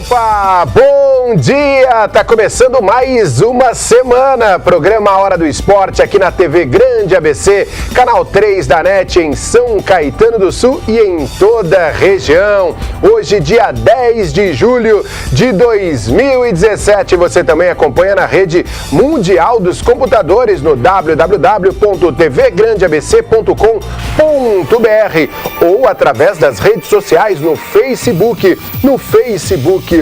Opa, bom dia! Tá começando mais uma semana, programa Hora do Esporte aqui na TV Grande ABC, canal 3 da NET em São Caetano do Sul e em toda a região. Hoje, dia 10 de julho de 2017, você também acompanha na rede mundial dos computadores no www.tvgrandeabc.com.br ou através das redes sociais no Facebook, no facebook.com/,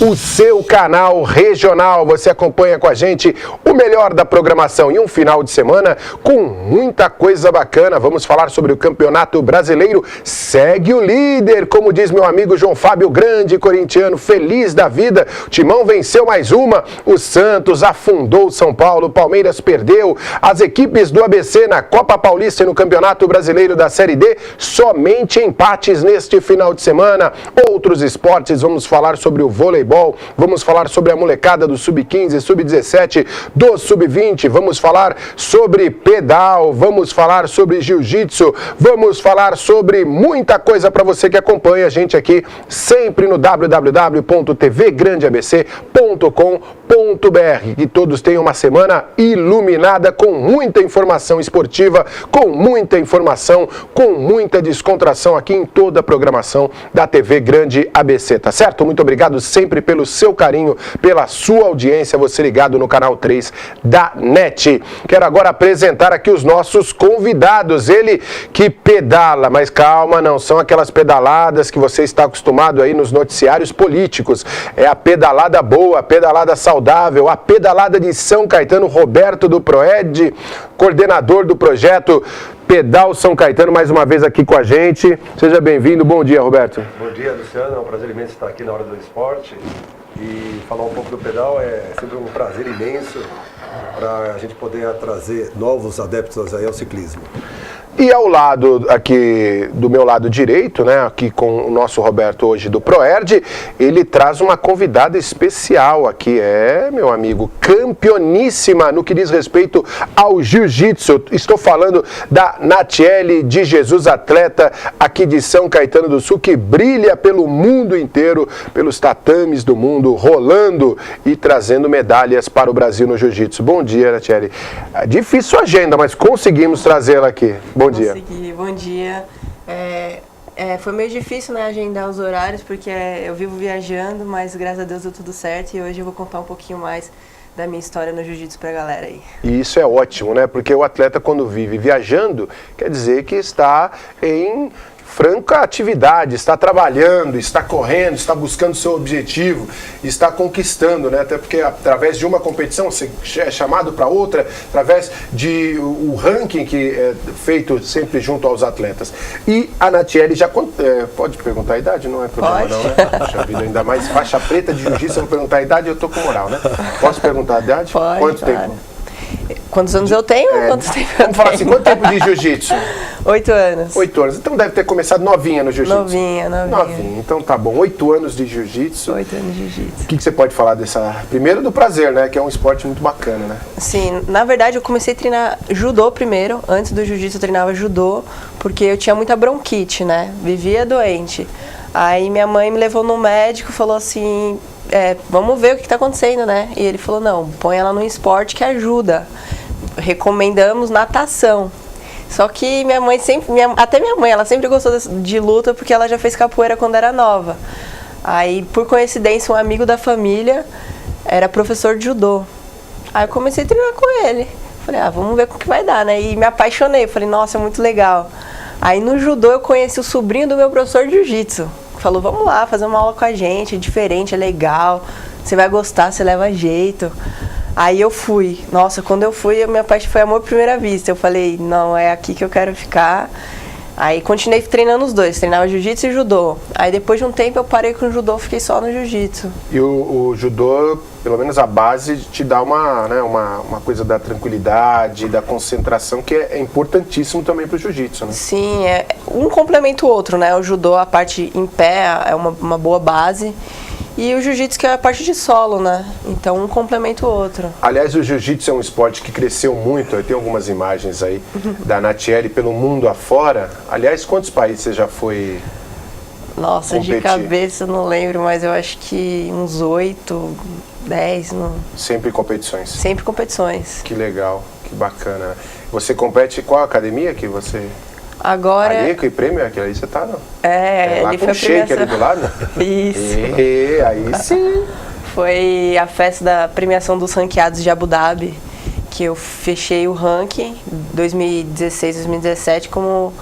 o seu canal regional. Você acompanha com a gente o melhor da programação e um final de semana com muita coisa bacana. Vamos falar sobre o Campeonato Brasileiro. Segue o líder, como diz meu amigo João Fábio, grande corintiano, feliz da vida. O Timão venceu mais uma, o Santos afundou o São Paulo, o Palmeiras perdeu. As equipes do ABC na Copa Paulista e no Campeonato Brasileiro da Série D, somente empates neste final de semana. Outros esportes, vamos falar sobre o voleibol, vamos falar sobre a molecada do Sub-15, Sub-17, do Sub-20, vamos falar sobre pedal, vamos falar sobre jiu-jitsu, vamos falar sobre muita coisa para você que acompanha a gente aqui sempre no www.tvgrandeabc.com.br. Que todos tenham uma semana iluminada com muita informação esportiva, com muita informação, com muita descontração aqui em toda a programação da TV Grande ABC, tá certo? Muito obrigado sempre pelo seu carinho, pela sua audiência, você ligado no canal 3 da NET. Quero agora apresentar aqui os nossos convidados, ele que pedala, mas calma, não são aquelas pedaladas que você está acostumado aí nos noticiários políticos, é a pedalada boa, a pedalada saudável, a pedalada de São Caetano, Roberto do Proed, coordenador do projeto Pedal São Caetano, mais uma vez aqui com a gente. Seja bem-vindo. Bom dia, Roberto. Bom dia, Luciano. É um prazer imenso estar aqui na Hora do Esporte. E falar um pouco do pedal é sempre um prazer imenso para a gente poder trazer novos adeptos aí ao ciclismo. E ao lado aqui, do meu lado direito, né, aqui com o nosso Roberto hoje do Proerd, ele traz uma convidada especial aqui, meu amigo, campeoníssima no que diz respeito ao jiu-jitsu. Estou falando da Natiele de Jesus, atleta aqui de São Caetano do Sul, que brilha pelo mundo inteiro, pelos tatames do mundo, rolando e trazendo medalhas para o Brasil no jiu-jitsu. Bom dia, Natiele. Difícil a agenda, mas conseguimos trazê-la aqui. Bom dia. Consegui, bom dia. Foi meio difícil, né, agendar os horários, porque eu vivo viajando, mas graças a Deus deu tudo certo e hoje eu vou contar um pouquinho mais da minha história no jiu-jitsu pra galera aí. E isso é ótimo, né? Porque o atleta, quando vive viajando, quer dizer que está em franca atividade, está trabalhando, está correndo, está buscando seu objetivo, está conquistando, né? Até porque através de uma competição você é chamado para outra, através de o ranking que é feito sempre junto aos atletas. E a Natiele já pode perguntar a idade? Não é problema. Pode. Não, né? Puxa vida, ainda mais faixa preta de jiu-jitsu, eu vou perguntar a idade, eu tô com moral, né? Posso perguntar a idade? Pode. Quanto claro. tempo? Quantos anos eu tenho? Quantos tempo vamos falar assim, quanto tempo de jiu-jitsu? 8 anos. 8 anos. Então deve ter começado novinha no jiu-jitsu. Novinha. Então tá bom. 8 anos de jiu-jitsu. 8 anos de jiu-jitsu. O que você pode falar dessa... Primeiro do prazer, né? Que é um esporte muito bacana, né? Sim, na verdade eu comecei a treinar judô primeiro. Antes do jiu-jitsu eu treinava judô, porque eu tinha muita bronquite, né? Vivia doente. Aí minha mãe me levou no médico e falou assim... vamos ver o que tá acontecendo, né? E ele falou, não, põe ela num esporte que ajuda. Recomendamos natação. Só que minha mãe sempre, até minha mãe, ela sempre gostou de luta porque ela já fez capoeira quando era nova. Aí, por coincidência, um amigo da família era professor de judô. Aí eu comecei a treinar com ele. Falei, vamos ver o que vai dar, né? E me apaixonei. Falei, nossa, é muito legal. Aí no judô eu conheci o sobrinho do meu professor de jiu-jitsu. Falou, vamos lá, fazer uma aula com a gente, é diferente, é legal. Você vai gostar, você leva jeito. Aí eu fui. Nossa, quando eu fui, a minha parte foi amor à primeira vista. Eu falei, não, é aqui que eu quero ficar. Aí continuei treinando os dois, treinava jiu-jitsu e judô. Aí depois de um tempo eu parei com o judô, fiquei só no jiu-jitsu. E o judô, pelo menos a base, te dá uma coisa da tranquilidade, da concentração, que é importantíssimo também para o jiu-jitsu, né? Sim, um complementa o outro, né? O judô, a parte em pé, é uma boa base. E o jiu-jitsu que é a parte de solo, né? Então um complementa o outro. Aliás, o jiu-jitsu é um esporte que cresceu muito. Eu tenho algumas imagens aí da Natiele pelo mundo afora. Aliás, quantos países você já foi Nossa, competir? De cabeça eu não lembro, mas eu acho que uns 8, 10. Sempre competições? Sempre competições. Que legal, que bacana. Você compete em qual academia que você... Agora... Ali, que prêmio, aquele aí você tá, não? É, lá ele com foi o shake ali do lado? Isso. Aí sim. Foi a festa da premiação dos ranqueados de Abu Dhabi, que eu fechei o ranking 2016, 2017 como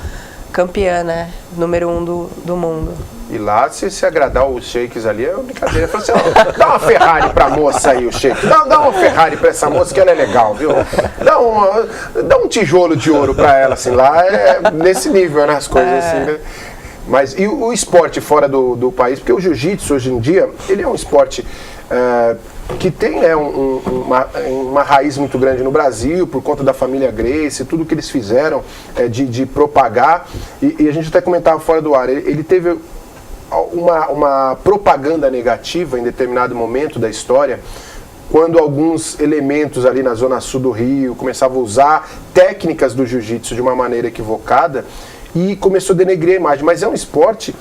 campeã, né? Número 1 do mundo. E lá, se agradar os shakes ali, é uma brincadeira. Fala assim, ó, dá uma Ferrari pra moça aí, o shake. Dá uma Ferrari pra essa moça que ela é legal, viu? Dá um tijolo de ouro pra ela, assim, lá é nesse nível, né? As coisas assim, né? Mas e o esporte fora do país? Porque o jiu-jitsu, hoje em dia, ele é um esporte que tem, né, uma raiz muito grande no Brasil, por conta da família Gracie, tudo que eles fizeram de propagar. E a gente até comentava fora do ar, ele teve uma propaganda negativa em determinado momento da história, quando alguns elementos ali na zona sul do Rio começavam a usar técnicas do jiu-jitsu de uma maneira equivocada e começou a denegrir a imagem. Mas é um esporte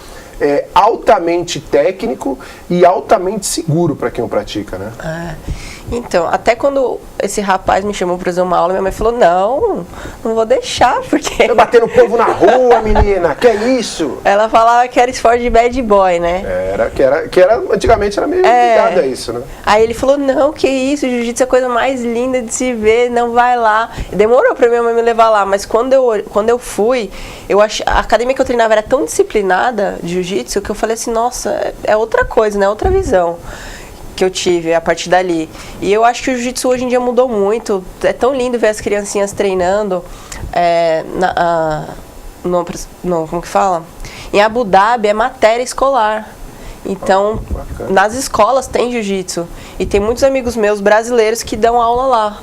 altamente técnico e altamente seguro para quem o pratica, né? Então, até quando esse rapaz me chamou para fazer uma aula, minha mãe falou, não vou deixar, porque... Tá batendo povo na rua, menina, que é isso? Ela falava que era esporte de bad boy, né? Antigamente era meio ligado a isso, né? Aí ele falou, não, que isso, jiu-jitsu é a coisa mais linda de se ver, não vai lá. Demorou pra minha mãe me levar lá, mas quando eu fui, a academia que eu treinava era tão disciplinada de jiu-jitsu que eu falei assim, nossa, é outra coisa, né? Outra visão que eu tive a partir dali. E eu acho que o jiu-jitsu hoje em dia mudou muito. É tão lindo ver as criancinhas treinando como que fala? Em Abu Dhabi é matéria escolar. Então, nas escolas tem jiu-jitsu. E tem muitos amigos meus brasileiros que dão aula lá.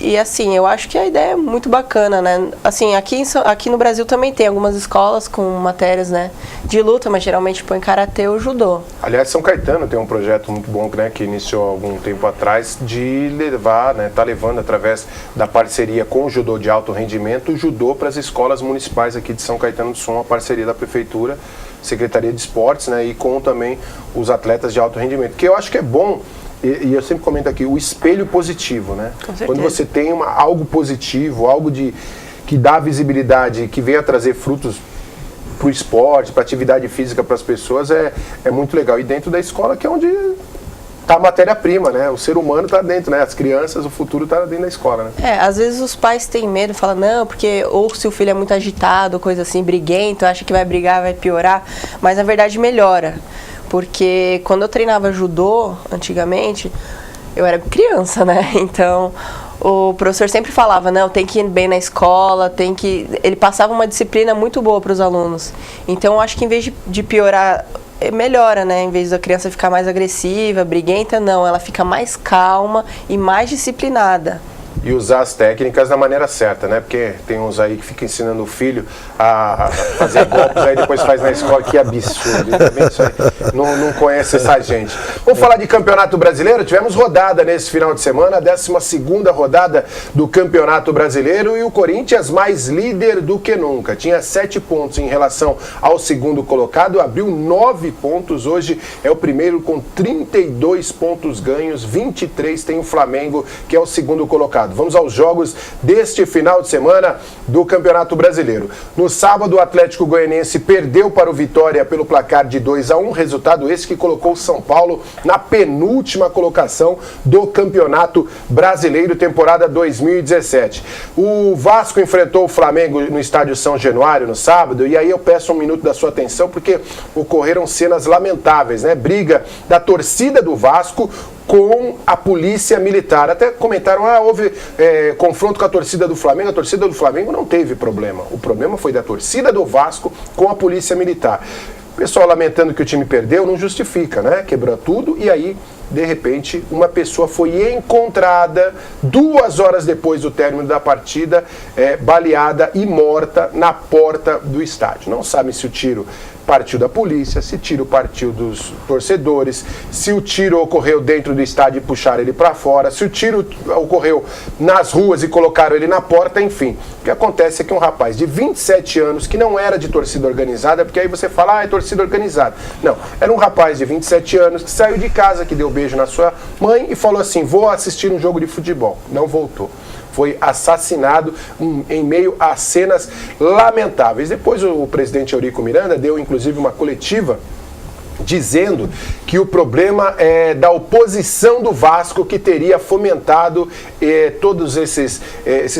E assim, eu acho que a ideia é muito bacana, né? Assim, aqui no Brasil também tem algumas escolas com matérias, né, de luta, mas geralmente põe karatê ou judô. Aliás, São Caetano tem um projeto muito bom, né, que iniciou há algum tempo atrás, de levar, né, tá levando através da parceria com o judô de alto rendimento, o judô para as escolas municipais aqui de São Caetano do Sul, uma parceria da prefeitura, Secretaria de Esportes, né, e com também os atletas de alto rendimento, que eu acho que é bom. E eu sempre comento aqui, o espelho positivo, né? Quando você tem algo positivo, algo que dá visibilidade, que venha trazer frutos para o esporte, para a atividade física para as pessoas, é muito legal. E dentro da escola, que é onde está a matéria-prima, né? O ser humano está dentro, né? As crianças, o futuro está dentro da escola, né? Às vezes os pais têm medo, falam, não, porque ou se o filho é muito agitado, coisa assim, briguento, acha que vai brigar, vai piorar, mas na verdade melhora. Porque quando eu treinava judô, antigamente, eu era criança, né? Então, o professor sempre falava, não, tem que ir bem na escola, Ele passava uma disciplina muito boa para os alunos. Então, eu acho que em vez de piorar, melhora, né? Em vez da criança ficar mais agressiva, briguenta, não. Ela fica mais calma e mais disciplinada. E usar as técnicas da maneira certa, né? Porque tem uns aí que ficam ensinando o filho a fazer golpes, aí depois faz na escola, que absurdo. Isso aí, não conhece essa gente. Vamos falar de Campeonato Brasileiro? Tivemos rodada nesse final de semana, a 12ª rodada do Campeonato Brasileiro, e o Corinthians mais líder do que nunca. Tinha 7 pontos em relação ao segundo colocado, abriu 9 pontos, hoje é o primeiro com 32 pontos ganhos, 23 tem o Flamengo, que é o segundo colocado. Vamos aos jogos deste final de semana do Campeonato Brasileiro. No sábado, o Atlético Goianiense perdeu para o Vitória pelo placar de 2-1, resultado esse que colocou o São Paulo na penúltima colocação do Campeonato Brasileiro, temporada 2017. O Vasco enfrentou o Flamengo no estádio São Januário no sábado, e aí eu peço um minuto da sua atenção, porque ocorreram cenas lamentáveis, né? Briga da torcida do Vasco com a polícia militar. Até comentaram, houve confronto com a torcida do Flamengo. A torcida do Flamengo não teve problema. O problema foi da torcida do Vasco com a polícia militar. O pessoal lamentando que o time perdeu, não justifica, né? Quebrou tudo e aí, de repente, uma pessoa foi encontrada 2 horas depois do término da partida, baleada e morta na porta do estádio. Não sabem se o tiro partiu da polícia, se tiro partiu dos torcedores, se o tiro ocorreu dentro do estádio e puxaram ele para fora, se o tiro ocorreu nas ruas e colocaram ele na porta, enfim. O que acontece é que um rapaz de 27 anos, que não era de torcida organizada, porque aí você fala, é torcida organizada. Não, era um rapaz de 27 anos que saiu de casa, que deu beijo na sua mãe e falou assim, vou assistir um jogo de futebol. Não voltou. Foi assassinado em meio a cenas lamentáveis. Depois o presidente Eurico Miranda deu inclusive uma coletiva dizendo que o problema é da oposição do Vasco que teria fomentado todos esses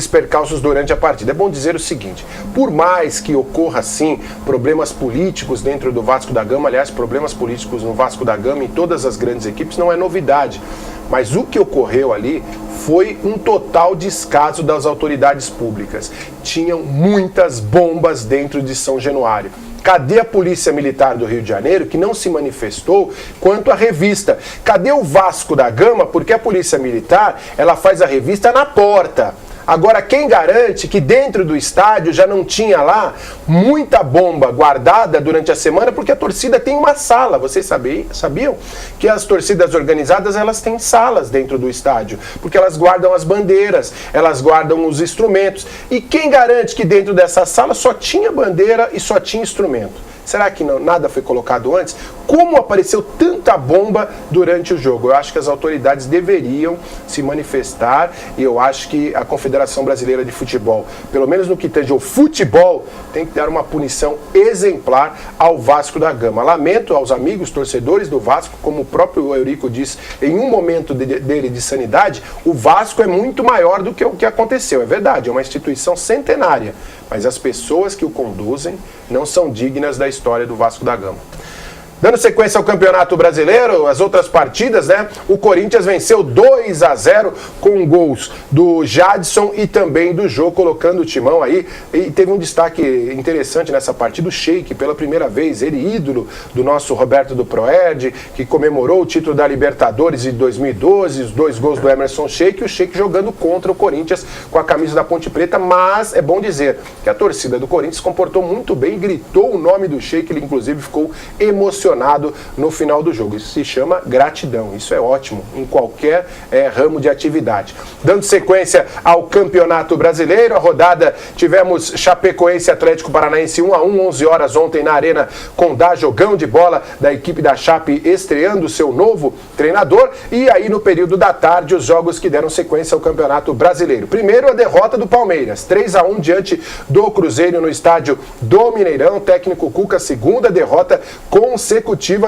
percalços durante a partida. É bom dizer o seguinte, por mais que ocorra sim problemas políticos dentro do Vasco da Gama, aliás, problemas políticos no Vasco da Gama em todas as grandes equipes não é novidade, mas o que ocorreu ali foi um total descaso das autoridades públicas. Tinham muitas bombas dentro de São Januário. Cadê a Polícia Militar do Rio de Janeiro, que não se manifestou quanto à revista? Cadê o Vasco da Gama? Porque a Polícia Militar, ela faz a revista na porta. Agora, quem garante que dentro do estádio já não tinha lá muita bomba guardada durante a semana, porque a torcida tem uma sala. Vocês sabiam que as torcidas organizadas, elas têm salas dentro do estádio, porque elas guardam as bandeiras, elas guardam os instrumentos. E quem garante que dentro dessa sala só tinha bandeira e só tinha instrumento? Será que nada foi colocado antes? Como apareceu tanta bomba durante o jogo? Eu acho que as autoridades deveriam se manifestar e eu acho que a Confederação Brasileira de Futebol, pelo menos no que tange ao futebol, tem que dar uma punição exemplar ao Vasco da Gama. Lamento aos amigos torcedores do Vasco, como o próprio Eurico disse, em um momento dele de sanidade, o Vasco é muito maior do que o que aconteceu. É verdade, é uma instituição centenária, mas as pessoas que o conduzem não são dignas da história do Vasco da Gama. Dando sequência ao Campeonato Brasileiro, as outras partidas, né? O Corinthians venceu 2-0 com gols do Jadson e também do Jô, colocando o timão aí. E teve um destaque interessante nessa partida, o Sheik, pela primeira vez, ele ídolo do nosso Roberto do Proerd, que comemorou o título da Libertadores de 2012, os 2 gols do Emerson Sheik, e o Sheik jogando contra o Corinthians com a camisa da Ponte Preta, mas é bom dizer que a torcida do Corinthians se comportou muito bem, gritou o nome do Sheik, ele inclusive ficou emocionado no final do jogo. Isso se chama gratidão. Isso é ótimo em qualquer ramo de atividade. Dando sequência ao Campeonato Brasileiro, a rodada tivemos Chapecoense e Atlético Paranaense 1-1, 11 horas ontem na Arena Condá, jogão de bola da equipe da Chape estreando seu novo treinador, e aí no período da tarde os jogos que deram sequência ao Campeonato Brasileiro. Primeiro a derrota do Palmeiras, 3-1 diante do Cruzeiro no estádio do Mineirão, técnico Cuca, segunda derrota consecutiva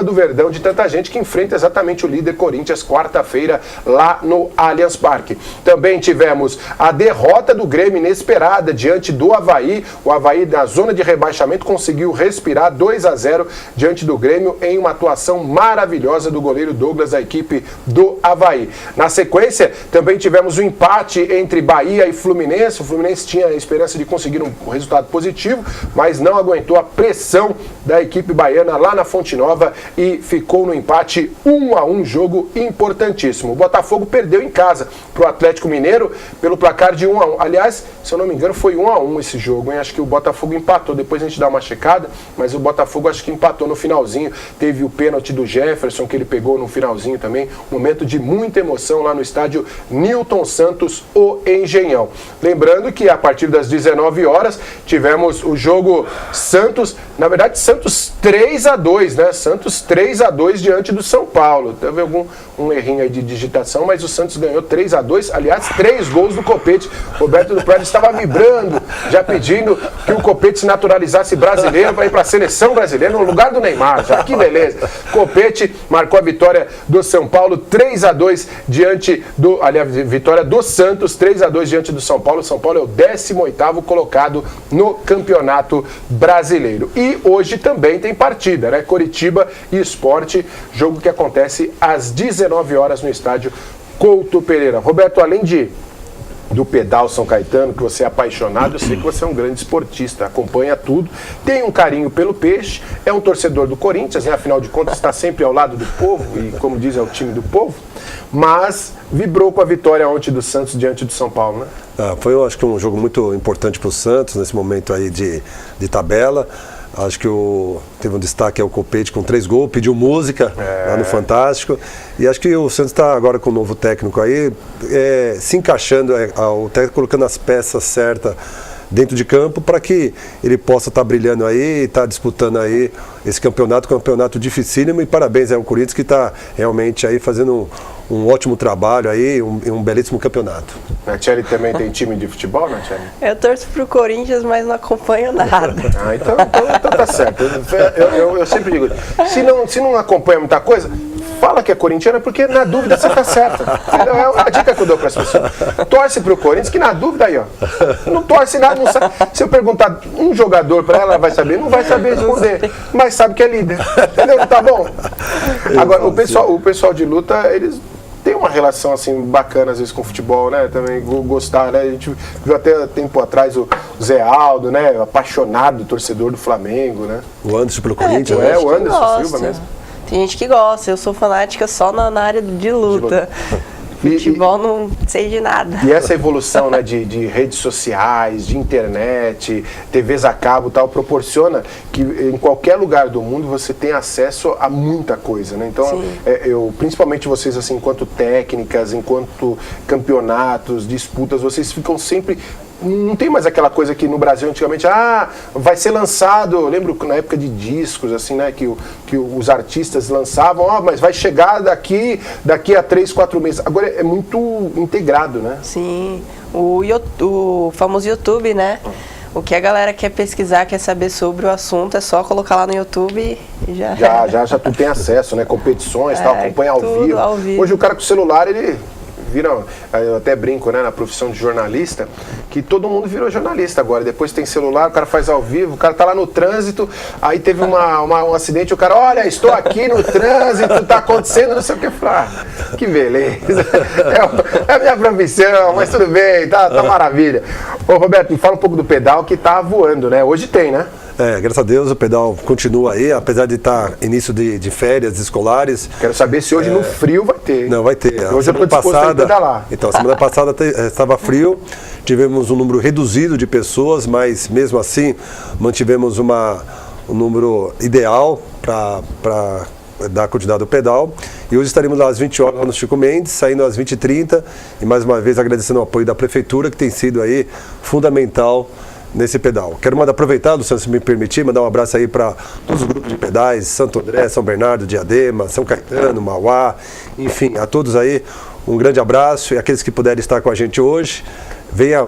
do Verdão, de tanta gente que enfrenta exatamente o líder Corinthians quarta-feira lá no Allianz Parque. Também tivemos a derrota do Grêmio inesperada diante do Avaí. O Avaí, na zona de rebaixamento, conseguiu respirar 2-0 diante do Grêmio em uma atuação maravilhosa do goleiro Douglas, da equipe do Avaí. Na sequência, também tivemos um empate entre Bahia e Fluminense. O Fluminense tinha a esperança de conseguir um resultado positivo, mas não aguentou a pressão da equipe baiana lá na Fonte Nova e ficou no empate 1-1, jogo importantíssimo. O Botafogo perdeu em casa para o Atlético Mineiro pelo placar de 1-1. Aliás, se eu não me engano, foi 1-1 esse jogo, hein? Acho que o Botafogo empatou, depois a gente dá uma checada, mas o Botafogo acho que empatou no finalzinho. Teve o pênalti do Jefferson que ele pegou no finalzinho também. Momento de muita emoção lá no estádio Newton Santos, o Engenhão. Lembrando que a partir das 19 horas tivemos o jogo Santos, na verdade Santos 3-2, né? Santos 3-2 diante do São Paulo. Teve um errinho aí de digitação, mas o Santos ganhou 3-2, aliás, 3 gols do Copete. Roberto do Prédio estava vibrando, já pedindo que o Copete se naturalizasse brasileiro para ir para a seleção brasileira no lugar do Neymar. Já que beleza. Copete marcou a vitória do São Paulo 3-2 diante do, aliás, vitória do Santos 3-2 diante do São Paulo. O São Paulo é o 18º colocado no Campeonato Brasileiro. E hoje também tem partida, né? Coritiba e Sport, jogo que acontece às 19 horas no estádio Couto Pereira. Roberto, além do pedal São Caetano, que você é apaixonado, eu sei que você é um grande esportista, acompanha tudo, tem um carinho pelo peixe, é um torcedor do Corinthians, né? Afinal de contas está sempre ao lado do povo, e como diz, é o time do povo, mas vibrou com a vitória ontem do Santos diante do São Paulo, né? Foi, eu acho que um jogo muito importante para o Santos, nesse momento aí de tabela. Acho que teve um destaque, o Copete com 3 gols, pediu música lá no Fantástico. E acho que o Santos está agora com o novo técnico aí, se encaixando, o técnico colocando as peças certas dentro de campo para que ele possa estar brilhando aí, estar disputando aí esse campeonato dificílimo, e parabéns ao Corinthians que está realmente aí fazendo um ótimo trabalho aí, um belíssimo campeonato. Nacheli também tem time de futebol, Nacheli? Eu torço pro Corinthians, mas não acompanho nada. Então tá certo. Eu sempre digo, se não acompanha muita coisa, fala que é corintiano, porque na dúvida você tá certo. É a dica que eu dou para as pessoas. Torce pro Corinthians, que na dúvida aí, ó. Não torce nada, não sabe. Se eu perguntar um jogador para ela vai saber? Não vai saber responder. Mas sabe que é líder. Entendeu? Tá bom? Agora, o pessoal de luta, eles tem uma relação assim bacana às vezes com o futebol, né? Também gostar, né? A gente viu até tempo atrás o Zé Aldo, né? Apaixonado torcedor do Flamengo, né? O Anderson pelo Corinthians, né? O Anderson Silva mesmo. Tem gente que gosta, eu sou fanática só na área de luta. Futebol não sei de nada. E essa evolução, né, de redes sociais, de internet, TVs a cabo e tal, proporciona que em qualquer lugar do mundo você tem acesso a muita coisa, né? Então, principalmente vocês, assim, enquanto técnicas, enquanto campeonatos, disputas, vocês ficam sempre... Não tem mais aquela coisa que no Brasil antigamente, vai ser lançado, eu lembro na época de discos, assim, né, que os artistas lançavam, mas vai chegar daqui a 3, 4 meses. Agora é muito integrado, né? Sim, o famoso YouTube, né? O que a galera quer pesquisar, quer saber sobre o assunto, é só colocar lá no YouTube e já tu tem acesso, né? Competições, tal, acompanha ao vivo. Hoje o cara com o celular, ele... eu até brinco, né, na profissão de jornalista, que todo mundo virou jornalista agora. Depois tem celular, o cara faz ao vivo, o cara tá lá no trânsito, aí teve um acidente, o cara, olha, estou aqui no trânsito, tá acontecendo, não sei o que. Que beleza. É a minha profissão, mas tudo bem, tá maravilha. Ô, Roberto, me fala um pouco do pedal que tá voando, né? Hoje tem, né? Graças a Deus o pedal continua aí, apesar de estar início de férias escolares. Quero saber se hoje no frio vai ter. Não, vai ter. Hoje eu estou disposto a pedalar. Então, semana passada estava frio, tivemos um número reduzido de pessoas, mas mesmo assim mantivemos um número ideal para dar continuidade ao pedal. E hoje estaremos lá às 20 horas no Chico Mendes, saindo às 20h30, e mais uma vez agradecendo o apoio da Prefeitura, que tem sido aí fundamental nesse pedal. Quero aproveitar, Luciano, se me permitir, mandar um abraço aí para todos os grupos de pedais, Santo André, São Bernardo, Diadema, São Caetano, Mauá, enfim, a todos aí um grande abraço, e aqueles que puderem estar com a gente hoje,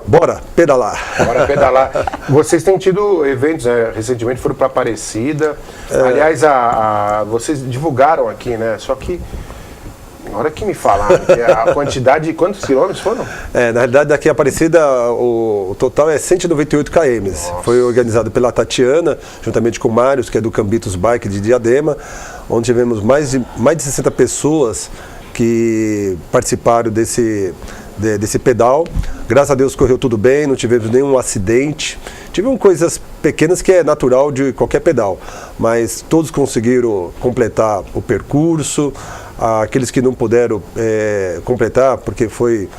bora pedalar. Bora pedalar. Vocês têm tido eventos, recentemente foram para Aparecida, aliás, vocês divulgaram aqui, né, só que na hora que me falaram a quantidade de quantos quilômetros foram? Na realidade, daqui a Aparecida, o total é 198 km. Nossa. Foi organizado pela Tatiana, juntamente com o Mário, que é do Cambitos Bike de Diadema, onde tivemos mais de 60 pessoas que participaram desse pedal. Graças a Deus correu tudo bem, não tivemos nenhum acidente. Tivemos coisas pequenas que é natural de qualquer pedal, mas todos conseguiram completar o percurso. Aqueles que não puderam completar, porque foi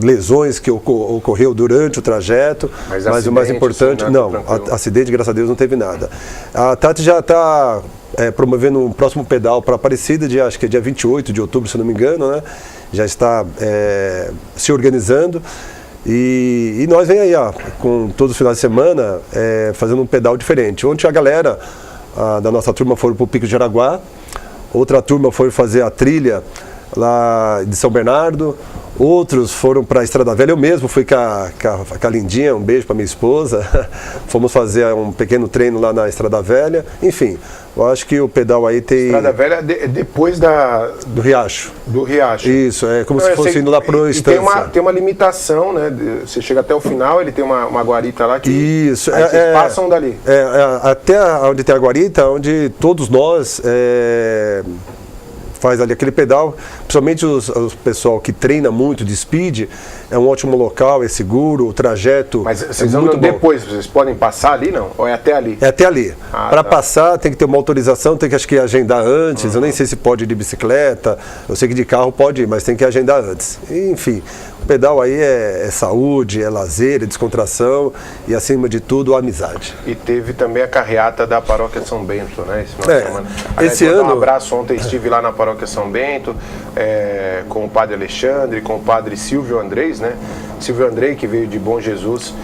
lesões que ocorreu durante o trajeto, mas o mais importante, acidente, graças a Deus, não teve nada. A Tati já está promovendo um próximo pedal para Aparecida, acho que é dia 28 de outubro, se não me engano, né? Já está se organizando. E nós vem aí, com todos os finais de semana, fazendo um pedal diferente. Ontem a galera da nossa turma foram para o Pico de Jaraguá, outra turma foi fazer a trilha lá de São Bernardo, outros foram para a Estrada Velha, eu mesmo fui com a Lindinha, um beijo para minha esposa, fomos fazer um pequeno treino lá na Estrada Velha, enfim, eu acho que o pedal aí tem... Estrada Velha depois do Riacho. Do Riacho. Isso, é como se fosse indo lá para o Estância. Tem uma limitação, né, você chega até o final, ele tem uma guarita lá que... Isso. Aí vocês passam dali. Até onde tem a guarita, onde todos nós... faz ali aquele pedal, principalmente o pessoal que treina muito de speed, é um ótimo local, é seguro, o trajeto. Mas vocês andam depois, vocês podem passar ali, não? Ou é até ali? É até ali. Para passar tem que ter uma autorização, tem que acho que agendar antes, eu nem sei se pode ir de bicicleta, eu sei que de carro pode ir, mas tem que agendar antes. Enfim, pedal aí é saúde, é lazer, é descontração e, acima de tudo, amizade. E teve também a carreata da Paróquia São Bento, né? Esse ano... Um abraço, ontem estive lá na Paróquia São Bento, com o Padre Alexandre, com o Padre Silvio Andrés, né? Silvio Andrei, que veio de Bom Jesus,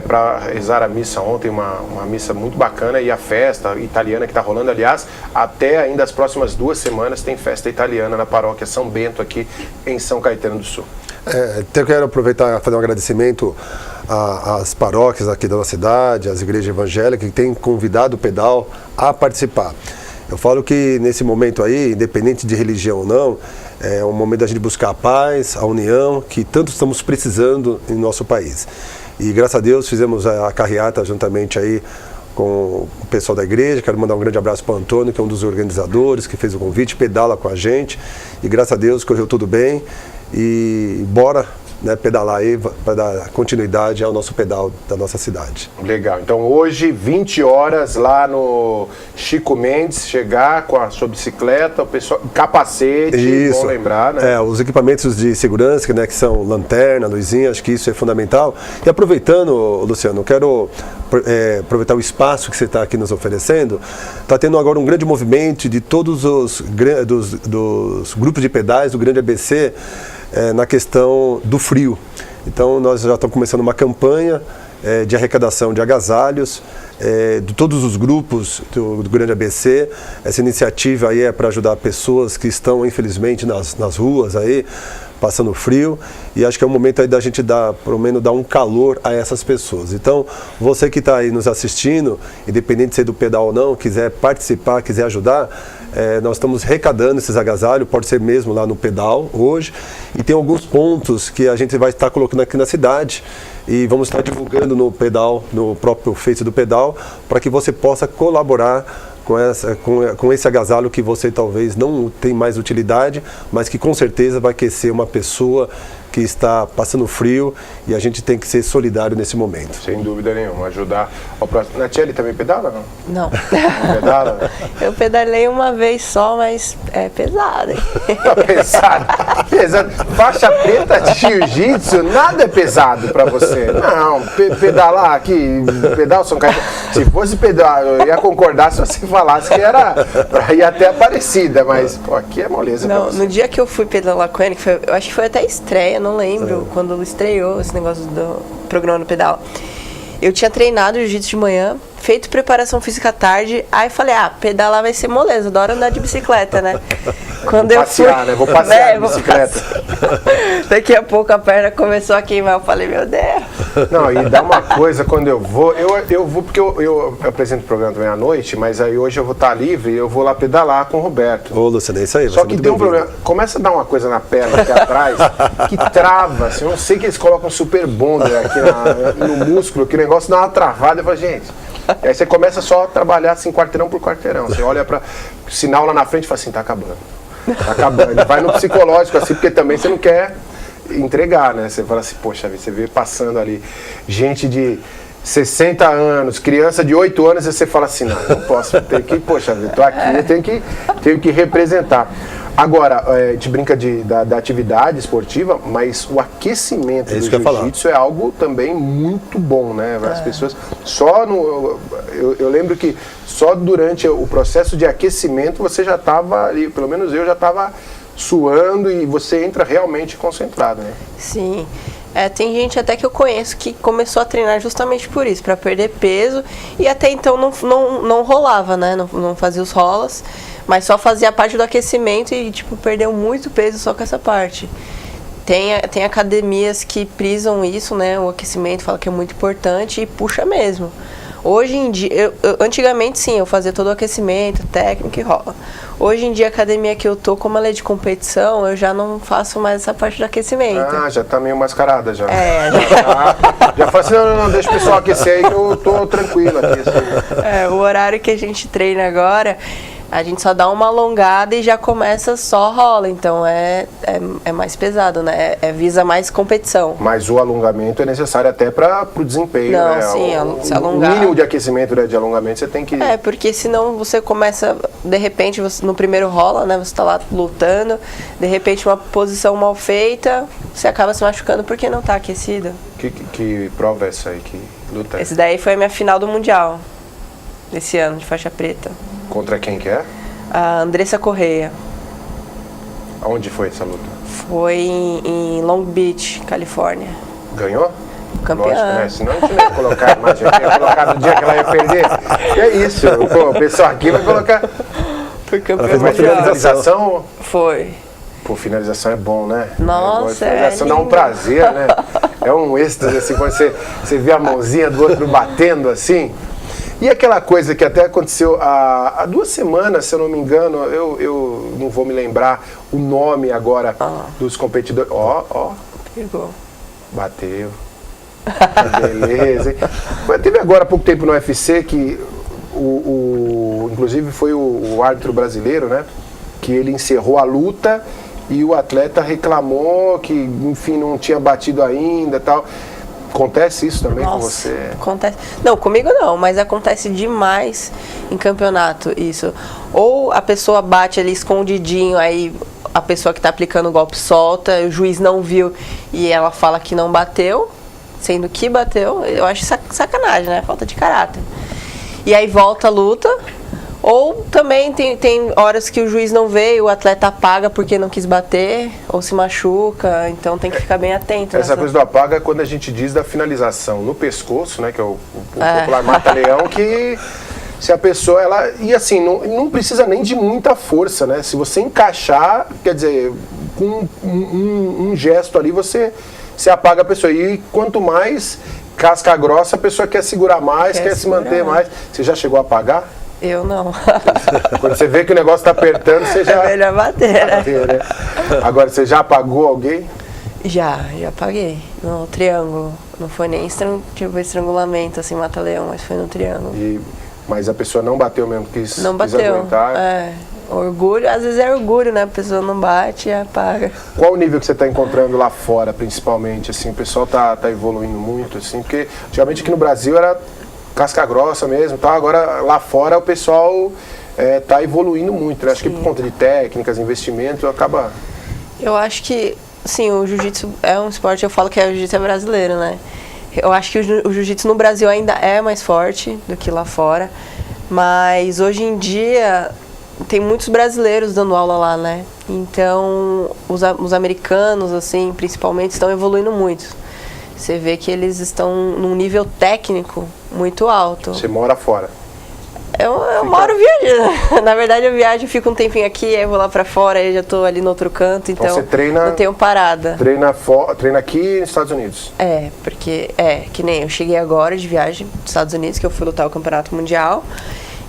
para rezar a missa ontem, uma missa muito bacana, e a festa italiana que está rolando, aliás, até ainda as próximas 2 semanas tem festa italiana na Paróquia São Bento, aqui em São Caetano do Sul. Eu quero aproveitar e fazer um agradecimento às paróquias aqui da nossa cidade, às igrejas evangélicas que têm convidado o pedal a participar. Eu falo que nesse momento aí, independente de religião ou não, é um momento da gente buscar a paz, a união, que tanto estamos precisando em nosso país. E graças a Deus fizemos a carreata juntamente aí com o pessoal da igreja. Quero mandar um grande abraço para o Antônio, que é um dos organizadores, que fez o convite, pedala com a gente. E graças a Deus correu tudo bem. E bora, né, pedalar aí para dar continuidade ao nosso pedal da nossa cidade. Legal. Então hoje, 20 horas, lá no Chico Mendes, chegar com a sua bicicleta, o pessoal, capacete, isso. Bom lembrar, né? Os equipamentos de segurança, né, que são lanterna, luzinha, acho que isso é fundamental. E aproveitando, Luciano, quero aproveitar o espaço que você está aqui nos oferecendo. Está tendo agora um grande movimento de todos os dos grupos de pedais do Grande ABC, na questão do frio. Então nós já estamos começando uma campanha de arrecadação de agasalhos de todos os grupos do Grande ABC. Essa iniciativa aí é para ajudar pessoas que estão infelizmente nas ruas aí, passando frio, e acho que é o momento aí da gente pelo menos dar um calor a essas pessoas. Então, você que está aí nos assistindo, independente de ser do pedal ou não, quiser participar, quiser ajudar, nós estamos arrecadando esses agasalhos, pode ser mesmo lá no pedal hoje, e tem alguns pontos que a gente vai estar colocando aqui na cidade, e vamos estar divulgando no pedal, no próprio Face do pedal, para que você possa colaborar com esse agasalho que você talvez não tem mais utilidade, mas que com certeza vai aquecer uma pessoa que está passando frio, e a gente tem que ser solidário nesse momento. Sem dúvida nenhuma, ajudar ao próximo. Natiele também pedala, não? Não. Pedala? Eu pedalei uma vez só, mas é pesado, hein? Pesado. Faixa preta de jiu-jitsu, nada é pesado pra você. Não, pedalar aqui, pedal São Caetano. Se fosse pedalar, eu ia concordar se você falasse que era pra ir até Aparecida, mas pô, aqui é moleza. Não, no dia que eu fui pedalar com ele, eu acho que foi até estreia, não lembro, quando estreou esse negócio do programa no pedal. Eu tinha treinado jiu-jitsu de manhã, feito preparação física à tarde, aí falei, pedalar vai ser moleza, da hora andar de bicicleta, né? Quando eu passear, né? Vou passear de bicicleta. Daqui a pouco a perna começou a queimar, eu falei, meu Deus. Não, e dá uma coisa, quando eu vou porque eu apresento o programa também à noite, mas aí hoje eu vou estar livre e eu vou lá pedalar com o Roberto. Ô, Luciano, é isso aí. Só que tem um problema, começa a dar uma coisa na perna aqui atrás, que trava, assim, eu não sei que eles colocam super bonder aqui no músculo, que o negócio dá uma travada, eu falo, gente... Aí você começa só a trabalhar assim, quarteirão por quarteirão. Você olha para o sinal lá na frente e fala assim, tá acabando. Tá acabando. Vai no psicológico, assim, porque também você não quer entregar, né? Você fala assim, poxa, você vê passando ali gente de 60 anos, criança de 8 anos, e você fala assim, não posso, tenho que, poxa, eu tô aqui, eu tenho que representar. Agora, a gente brinca da atividade esportiva, mas o aquecimento do jiu-jitsu é algo também muito bom, né? As pessoas eu lembro que só durante o processo de aquecimento você já estava ali, pelo menos eu já estava suando, e você entra realmente concentrado, né? Sim. Tem gente até que eu conheço que começou a treinar justamente por isso, para perder peso, e até então não rolava, né? Não fazia os rolas, mas só fazia a parte do aquecimento e, perdeu muito peso só com essa parte. Tem academias que prisam isso, né? O aquecimento, fala que é muito importante e puxa mesmo. Hoje em dia, antigamente sim, eu fazia todo o aquecimento, técnica e rola. Hoje em dia, a academia que eu tô, como ela é de competição, eu já não faço mais essa parte do aquecimento. Já tá meio mascarada já. Já fala assim, não, deixa o pessoal aquecer aí que eu tô tranquilo aqui. Assim. O horário que a gente treina agora, A gente só dá uma alongada e já começa, só rola. Então é mais pesado, né? Visa mais competição. Mas o alongamento é necessário até para o desempenho, não, né? Sim, se alongar. O mínimo de aquecimento, né, de alongamento você tem que... Porque senão você começa, de repente, você, no primeiro rola, né? Você tá lá lutando, de repente uma posição mal feita, você acaba se machucando porque não tá aquecido. Que prova é essa aí? Que luta é? Esse daí foi a minha final do Mundial, desse ano, de faixa preta. Contra quem que é? A Andressa Correia. Aonde foi essa luta? Foi em Long Beach, Califórnia. Ganhou? Campeã. Lógico, né? Senão a gente não ia colocar a imagem aqui, ia colocar no dia que ela ia perder. Que é isso, pô, o pessoal aqui vai colocar... Foi campeã. Ela fez uma finalização... Foi. Pô, finalização é bom, né? Nossa, finalização dá um prazer, né? É um êxtase, assim, quando você vê a mãozinha do outro batendo, assim... E aquela coisa que até aconteceu há 2 semanas, se eu não me engano, eu não vou me lembrar o nome agora dos competidores. Ó. Pegou. Bateu. Beleza, hein? Mas teve agora há pouco tempo no UFC que inclusive foi o árbitro brasileiro, né? Que ele encerrou a luta e o atleta reclamou que, enfim, não tinha batido ainda e tal. Acontece isso também com você? Acontece. Não, comigo não, mas acontece demais em campeonato isso. Ou a pessoa bate ali escondidinho, aí a pessoa que está aplicando o golpe solta, o juiz não viu e ela fala que não bateu, sendo que bateu. Eu acho sacanagem, né? Falta de caráter. E aí volta a luta. Ou também tem horas que o juiz não vê e o atleta apaga porque não quis bater ou se machuca, então tem que ficar bem atento. Essa coisa do apaga é quando a gente diz da finalização no pescoço, né, que é o popular mata-leão, que se a pessoa, e assim, não precisa nem de muita força, né, se você encaixar, quer dizer, com um gesto ali você apaga a pessoa, e quanto mais casca grossa a pessoa quer segurar mais, quer se manter mais. Você já chegou a apagar? Eu não. Quando você vê que o negócio está apertando, você já... É melhor bater, né? Agora, você já apagou alguém? Já apaguei. No triângulo. Não foi nem estrangulamento, assim, mata-leão, mas foi no triângulo. Mas a pessoa não bateu mesmo, quis aguentar? Orgulho, às vezes é orgulho, né? A pessoa não bate e apaga. Qual o nível que você está encontrando lá fora, principalmente? Assim, o pessoal tá evoluindo muito, assim, porque antigamente aqui no Brasil era casca grossa mesmo, tá? Agora lá fora o pessoal tá evoluindo muito, né? Acho que por conta de técnicas, investimento, acaba... Eu acho que, sim, o jiu-jitsu é um esporte, eu falo que o jiu-jitsu é brasileiro, né? Eu acho que o jiu-jitsu no Brasil ainda é mais forte do que lá fora, mas hoje em dia tem muitos brasileiros dando aula lá, né? Então, os americanos, assim, principalmente, estão evoluindo muito. Você vê que eles estão num nível técnico muito alto. Você mora fora? Eu moro viajando. Na verdade, eu viajo, fico um tempinho aqui, aí vou lá pra fora, aí já tô ali no outro canto, então você treina, não tenho parada. Treina aqui nos Estados Unidos? Porque que nem eu cheguei agora de viagem dos Estados Unidos, que eu fui lutar o Campeonato Mundial,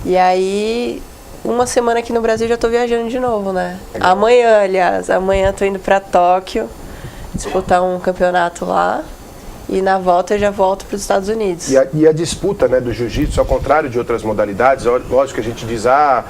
e aí... 1 semana aqui no Brasil já tô viajando de novo, né? Legal. Amanhã tô indo pra Tóquio disputar um campeonato lá e na volta eu já volto para os Estados Unidos. E a disputa, né, do jiu-jitsu, ao contrário de outras modalidades, lógico que a gente diz, a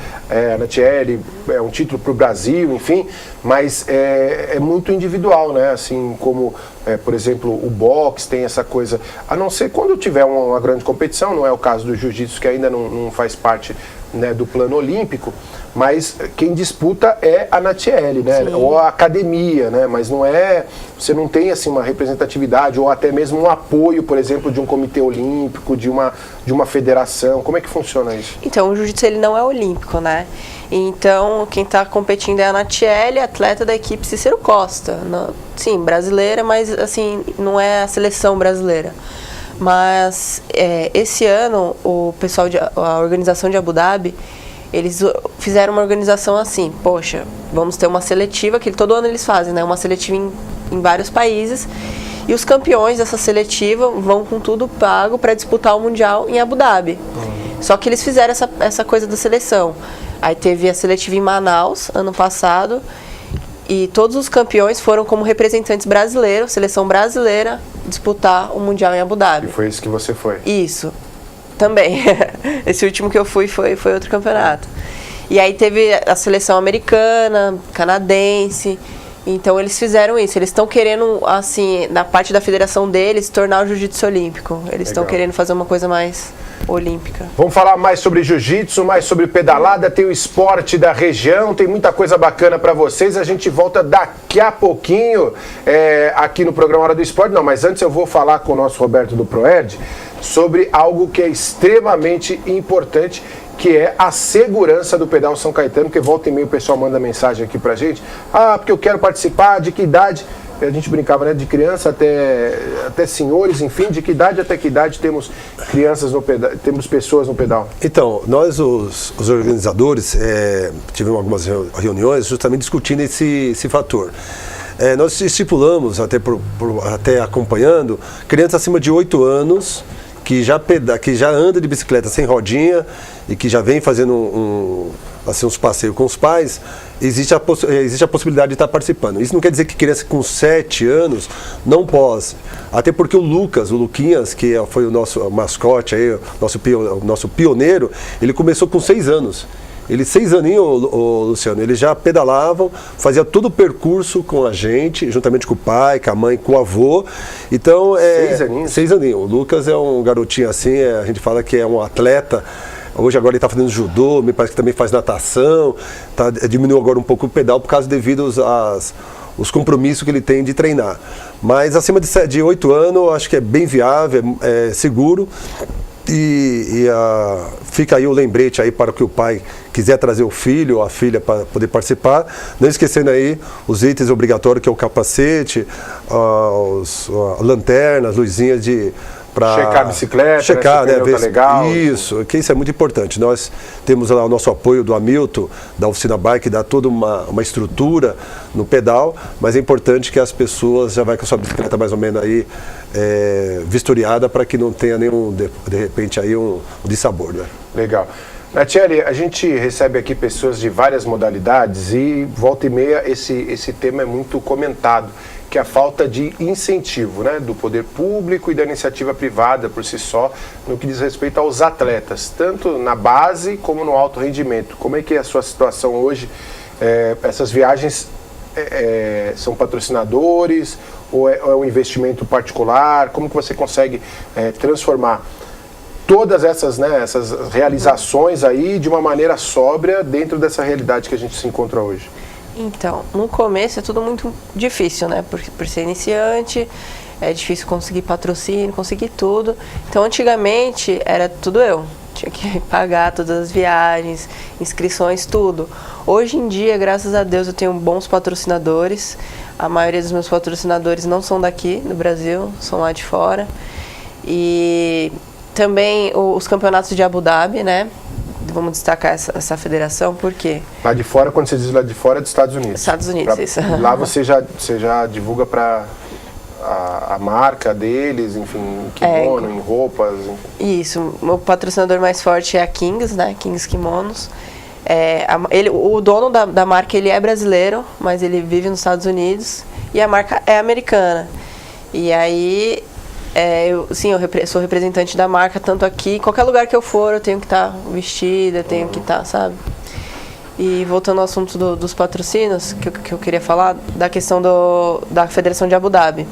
Natiele é um título para o Brasil, enfim, mas é muito individual, né? Assim como, por exemplo, o boxe tem essa coisa, a não ser quando tiver uma grande competição, não é o caso do jiu-jitsu que ainda não faz parte, né, do plano olímpico, mas quem disputa é a Natiele, né? Sim. Ou a academia, né? Mas você não tem assim uma representatividade ou até mesmo um apoio, por exemplo, de um comitê olímpico, de uma federação. Como é que funciona isso? Então, o jiu-jitsu ele não é olímpico, né? Então, quem está competindo é a Natiele, atleta da equipe Cícero Costa. Sim, brasileira, mas assim, não é a seleção brasileira. Mas esse ano, o pessoal a organização de Abu Dhabi, eles fizeram uma organização assim, poxa, vamos ter uma seletiva, que todo ano eles fazem, né? Uma seletiva em vários países, e os campeões dessa seletiva vão com tudo pago para disputar o Mundial em Abu Dhabi. Só que eles fizeram essa coisa da seleção. Aí teve a seletiva em Manaus, ano passado, e todos os campeões foram como representantes brasileiros, seleção brasileira, disputar o Mundial em Abu Dhabi. E foi isso que você foi? Isso, também. Esse último que eu fui foi outro campeonato. E aí teve a seleção americana, canadense. Então eles fizeram isso. Eles estão querendo, assim, na parte da federação deles, tornar o jiu-jitsu olímpico. Eles estão querendo fazer uma coisa mais olímpica. Vamos falar mais sobre jiu-jitsu, mais sobre pedalada, tem o esporte da região, tem muita coisa bacana para vocês. A gente volta daqui a pouquinho aqui no programa Hora do Esporte. Não, mas antes eu vou falar com o nosso Roberto do Proerd sobre algo que é extremamente importante, que é a segurança do pedal São Caetano, porque volta e meia o pessoal manda mensagem aqui pra gente. Ah, porque eu quero participar, de que idade? A gente brincava, né? De criança até senhores, enfim, de que idade até que idade temos crianças no pedal, temos pessoas no pedal? Então, nós, os organizadores, tivemos algumas reuniões justamente discutindo esse fator. Nós estipulamos, até acompanhando, crianças acima de 8 anos, que já anda de bicicleta sem rodinha e que já vem fazendo uns passeios com os pais, existe a possibilidade de estar participando. Isso não quer dizer que criança com 7 anos não possa. Até porque o Luquinhas, que foi o nosso mascote, aí, o nosso pioneiro, ele começou com 6 anos. Ele, 6 aninhos, Luciano, eles já pedalavam, fazia todo o percurso com a gente, juntamente com o pai, com a mãe, com o avô. Então, 6 aninhos? 6 aninhos. O Lucas é um garotinho assim, a gente fala que é um atleta. Hoje agora ele está fazendo judô, me parece que também faz natação, diminuiu agora um pouco o pedal por causa devido os compromissos que ele tem de treinar. Mas acima de 8 anos, acho que é bem viável, é seguro. Fica aí o lembrete aí para que o pai quiser trazer o filho ou a filha para poder participar. Não esquecendo aí os itens obrigatórios, que é o capacete, a lanterna, as luzinhas para checar a bicicleta, checar, né? Tá legal. Isso, que isso é muito importante. Nós temos lá o nosso apoio do Hamilton, da Oficina Bike, que dá toda uma estrutura no pedal, mas é importante que as pessoas já vão com a sua bicicleta mais ou menos aí vistoriada, para que não tenha nenhum, de repente, aí um dissabor, né? Legal. Natiele, a gente recebe aqui pessoas de várias modalidades e volta e meia esse tema é muito comentado, que é a falta de incentivo, né, do poder público e da iniciativa privada por si só, no que diz respeito aos atletas, tanto na base como no alto rendimento. Como é que é a sua situação hoje? Essas viagens são patrocinadores ou é um investimento particular? Como que você consegue transformar todas essas realizações aí de uma maneira sóbria dentro dessa realidade que a gente se encontra hoje? Então, no começo é tudo muito difícil, né? Por ser iniciante, é difícil conseguir patrocínio, conseguir tudo. Então, antigamente, era tudo eu. Tinha que pagar todas as viagens, inscrições, tudo. Hoje em dia, graças a Deus, eu tenho bons patrocinadores. A maioria dos meus patrocinadores não são daqui, do Brasil, são lá de fora. E também os campeonatos de Abu Dhabi, né? Vamos destacar essa federação, por quê? Lá de fora, quando você diz lá de fora, é dos Estados Unidos. Estados Unidos, isso. Lá você já divulga para a marca deles, enfim, em kimono, em roupas. Enfim. Isso. O patrocinador mais forte é a Kings, né? Kings Kimonos. O dono da marca, ele é brasileiro, mas ele vive nos Estados Unidos e a marca é americana. E aí, eu sou representante da marca, tanto aqui, qualquer lugar que eu for, eu tenho que estar vestida, tenho que estar, sabe? E voltando ao assunto dos patrocínios, que eu queria falar, da questão da Federação de Abu Dhabi.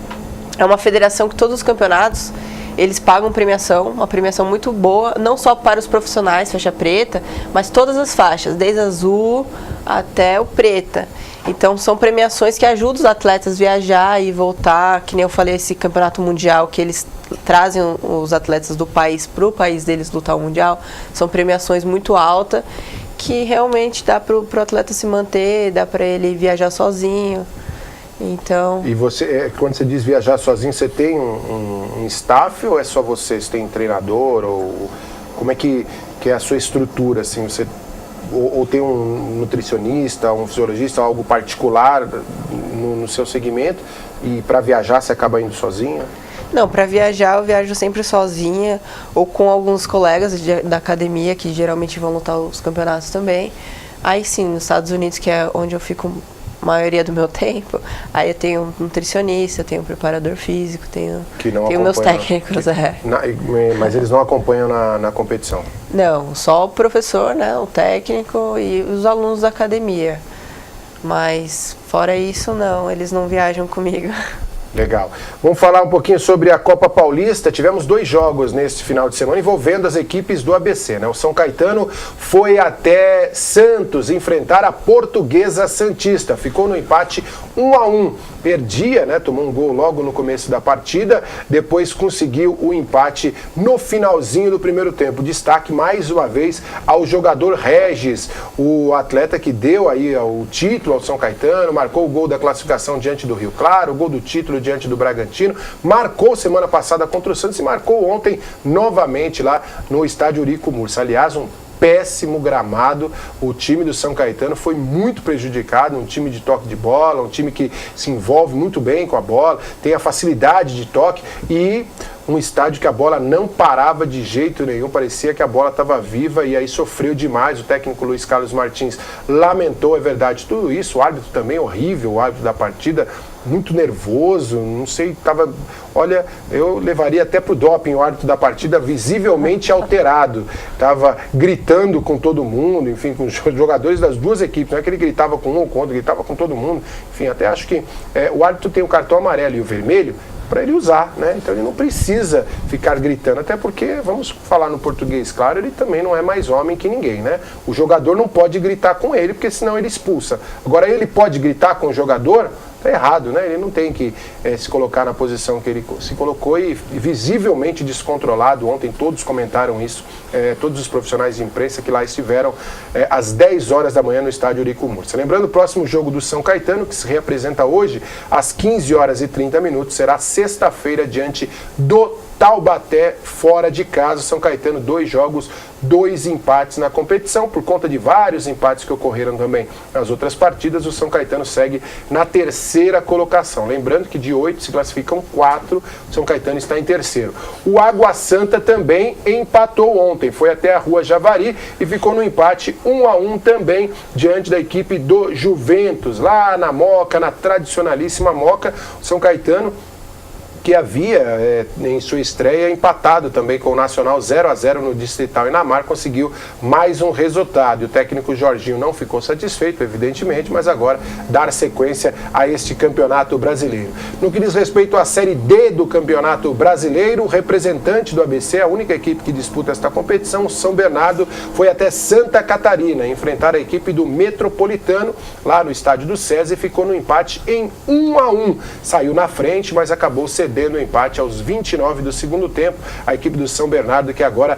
É uma federação que todos os campeonatos, eles pagam premiação, uma premiação muito boa, não só para os profissionais, faixa preta, mas todas as faixas, desde azul até o preta. Então, são premiações que ajudam os atletas a viajar e voltar, que nem eu falei, esse campeonato mundial, que eles trazem os atletas do país para o país deles lutar o mundial. São premiações muito altas, que realmente dá para o atleta se manter, dá para ele viajar sozinho. Então... E você, quando você diz viajar sozinho, você tem um staff ou é só você? Você tem treinador? Ou como é que é a sua estrutura, assim? Você... Ou tem um nutricionista, um fisiologista, algo particular no seu segmento, e para viajar você acaba indo sozinha? Não, para viajar eu viajo sempre sozinha ou com alguns colegas da academia que geralmente vão lutar os campeonatos também. Aí sim, nos Estados Unidos, que é onde eu fico a maioria do meu tempo, aí eu tenho um nutricionista, eu tenho um preparador físico, tenho meus técnicos. Mas eles não acompanham na competição? Não, só o professor, né, o técnico e os alunos da academia. Mas fora isso, não, eles não viajam comigo. Legal. Vamos falar um pouquinho sobre a Copa Paulista. Tivemos 2 jogos neste final de semana envolvendo as equipes do ABC, né? O São Caetano foi até Santos enfrentar a Portuguesa Santista. Ficou no empate 1-1. Perdia, né? Tomou um gol logo no começo da partida. Depois conseguiu o empate no finalzinho do primeiro tempo. Destaque mais uma vez ao jogador Regis, o atleta que deu aí o título ao São Caetano, marcou o gol da classificação diante do Rio Claro, o gol do título diante do Bragantino, marcou semana passada contra o Santos e marcou ontem novamente lá no estádio Eurico Mursa. Aliás, um péssimo gramado, o time do São Caetano foi muito prejudicado, um time de toque de bola, um time que se envolve muito bem com a bola, tem a facilidade de toque e um estádio que a bola não parava de jeito nenhum, parecia que a bola estava viva e aí sofreu demais. O técnico Luiz Carlos Martins lamentou, é verdade, tudo isso. O árbitro também horrível, o árbitro da partida, muito nervoso, não sei, estava... Olha, eu levaria até pro doping o árbitro da partida, visivelmente alterado. Estava gritando com todo mundo, enfim, com os jogadores das duas equipes. Não é que ele gritava com um ou com outro, gritava com todo mundo. Enfim, até acho que o árbitro tem o cartão amarelo e o vermelho para ele usar, né? Então ele não precisa ficar gritando, até porque, vamos falar no português claro, ele também não é mais homem que ninguém, né? O jogador não pode gritar com ele, porque senão ele expulsa. Agora ele pode gritar com o jogador, tá errado, né? Ele não tem que se colocar na posição que ele se colocou e visivelmente descontrolado. Ontem todos comentaram isso, todos os profissionais de imprensa que lá estiveram às 10 horas da manhã no estádio Eurico Mursa. Lembrando, o próximo jogo do São Caetano, que se reapresenta hoje às 15 horas e 30 minutos, será sexta-feira diante do Taubaté, fora de casa. São Caetano, 2 jogos, 2 empates na competição. Por conta de vários empates que ocorreram também nas outras partidas, o São Caetano segue na terceira colocação. Lembrando que de 8 se classificam 4, o São Caetano está em terceiro. O Água Santa também empatou ontem, foi até a Rua Javari e ficou no empate 1-1 também diante da equipe do Juventus, lá na Moca, na tradicionalíssima Moca. O São Caetano, que havia em sua estreia empatado também com o Nacional 0-0 no Distrital Inamar, conseguiu mais um resultado. E o técnico Jorginho não ficou satisfeito, evidentemente, mas agora dar sequência a este campeonato brasileiro. No que diz respeito à Série D do campeonato brasileiro, o representante do ABC, a única equipe que disputa esta competição, o São Bernardo, foi até Santa Catarina enfrentar a equipe do Metropolitano, lá no estádio do César, e ficou no empate em 1-1. Saiu na frente, mas acabou cedendo o empate aos 29 do segundo tempo. A equipe do São Bernardo, que agora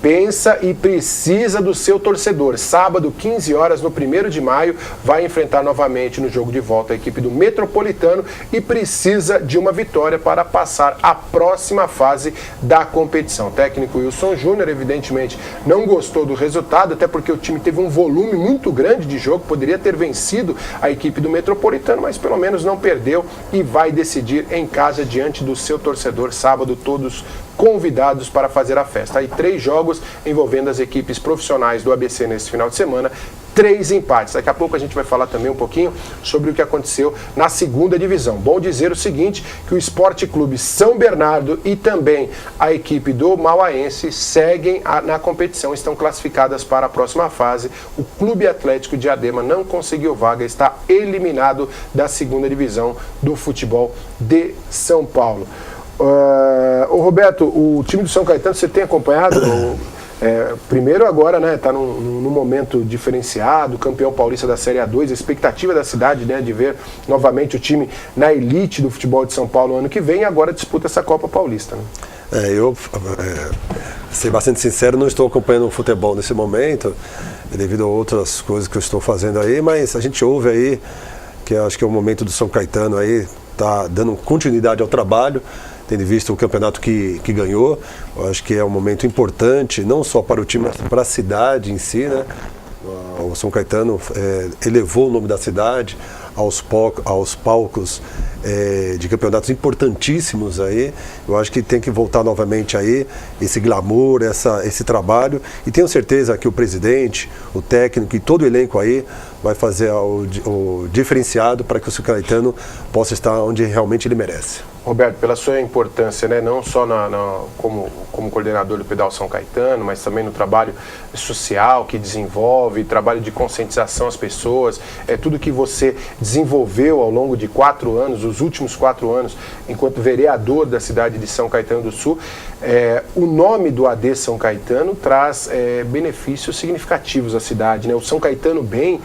pensa e precisa do seu torcedor. Sábado, 15 horas, no 1º de maio, vai enfrentar novamente no jogo de volta a equipe do Metropolitano e precisa de uma vitória para passar à próxima fase da competição. O técnico Wilson Júnior, evidentemente, não gostou do resultado, até porque o time teve um volume muito grande de jogo, poderia ter vencido a equipe do Metropolitano, mas pelo menos não perdeu e vai decidir em casa diante do seu torcedor. Sábado, todos convidados para fazer a festa. Aí 3 jogos envolvendo as equipes profissionais do ABC nesse final de semana, 3 empates. Daqui a pouco a gente vai falar também um pouquinho sobre o que aconteceu na segunda divisão. Bom dizer o seguinte, que o Esporte Clube São Bernardo e também a equipe do Mauaense seguem na competição, estão classificadas para a próxima fase. O Clube Atlético de Diadema não conseguiu vaga, está eliminado da segunda divisão do futebol de São Paulo. Roberto, o time do São Caetano, você tem acompanhado? Primeiro agora, né, está num momento diferenciado, campeão paulista da Série A2, a expectativa da cidade, né, de ver novamente o time na elite do futebol de São Paulo no ano que vem, e agora disputa essa Copa Paulista, né? Eu, ser bastante sincero, não estou acompanhando o futebol nesse momento, devido a outras coisas que eu estou fazendo aí, mas a gente ouve aí, que eu acho que é o momento do São Caetano aí, tá dando continuidade ao trabalho, tendo visto o campeonato que ganhou. Eu acho que é um momento importante, não só para o time, mas para a cidade em si, né? o São Caetano elevou o nome da cidade aos palcos de campeonatos importantíssimos aí. Eu acho que tem que voltar novamente aí esse glamour, esse trabalho, e tenho certeza que o presidente, o técnico e todo o elenco aí vai fazer o diferenciado para que o São Caetano possa estar onde realmente ele merece. Roberto, pela sua importância, né, não só como coordenador do Pedal São Caetano, mas também no trabalho social que desenvolve, trabalho de conscientização às pessoas, tudo que você desenvolveu ao longo de 4 anos, os últimos 4 anos, enquanto vereador da cidade de São Caetano do Sul, o nome do AD São Caetano traz benefícios significativos à cidade, né? O São Caetano bem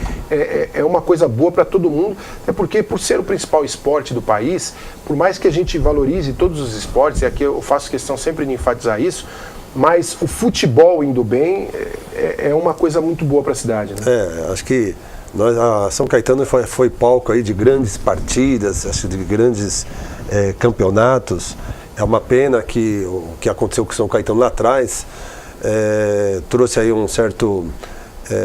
é uma coisa boa para todo mundo, até porque, por ser o principal esporte do país, por mais que a gente valorize todos os esportes, e aqui eu faço questão sempre de enfatizar isso, mas o futebol indo bem é uma coisa muito boa para a cidade, né? Acho que a São Caetano foi palco aí de grandes partidas, acho, de grandes campeonatos. É uma pena que o que aconteceu com o São Caetano lá atrás trouxe aí um certo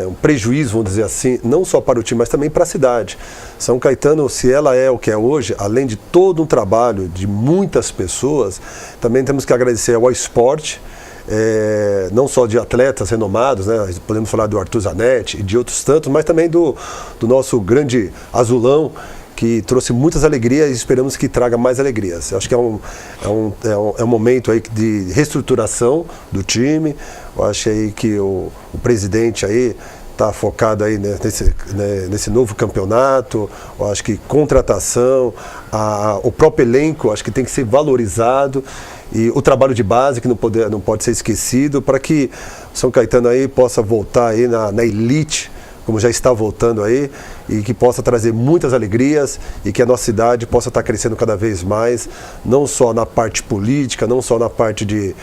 um prejuízo, vamos dizer assim, não só para o time, mas também para a cidade. São Caetano, se ela é o que é hoje, além de todo um trabalho de muitas pessoas, também temos que agradecer ao esporte, não só de atletas renomados, né? Podemos falar do Arthur Zanetti e de outros tantos, mas também do nosso grande Azulão, que trouxe muitas alegrias e esperamos que traga mais alegrias. Eu acho que é um momento aí de reestruturação do time. Eu acho aí que o presidente aí está focado aí nesse novo campeonato. Eu acho que contratação, o próprio elenco, acho que tem que ser valorizado, e o trabalho de base que não pode ser esquecido, para que o São Caetano aí possa voltar aí na elite, como já está voltando aí, e que possa trazer muitas alegrias e que a nossa cidade possa estar crescendo cada vez mais, não só na parte política, não só na parte de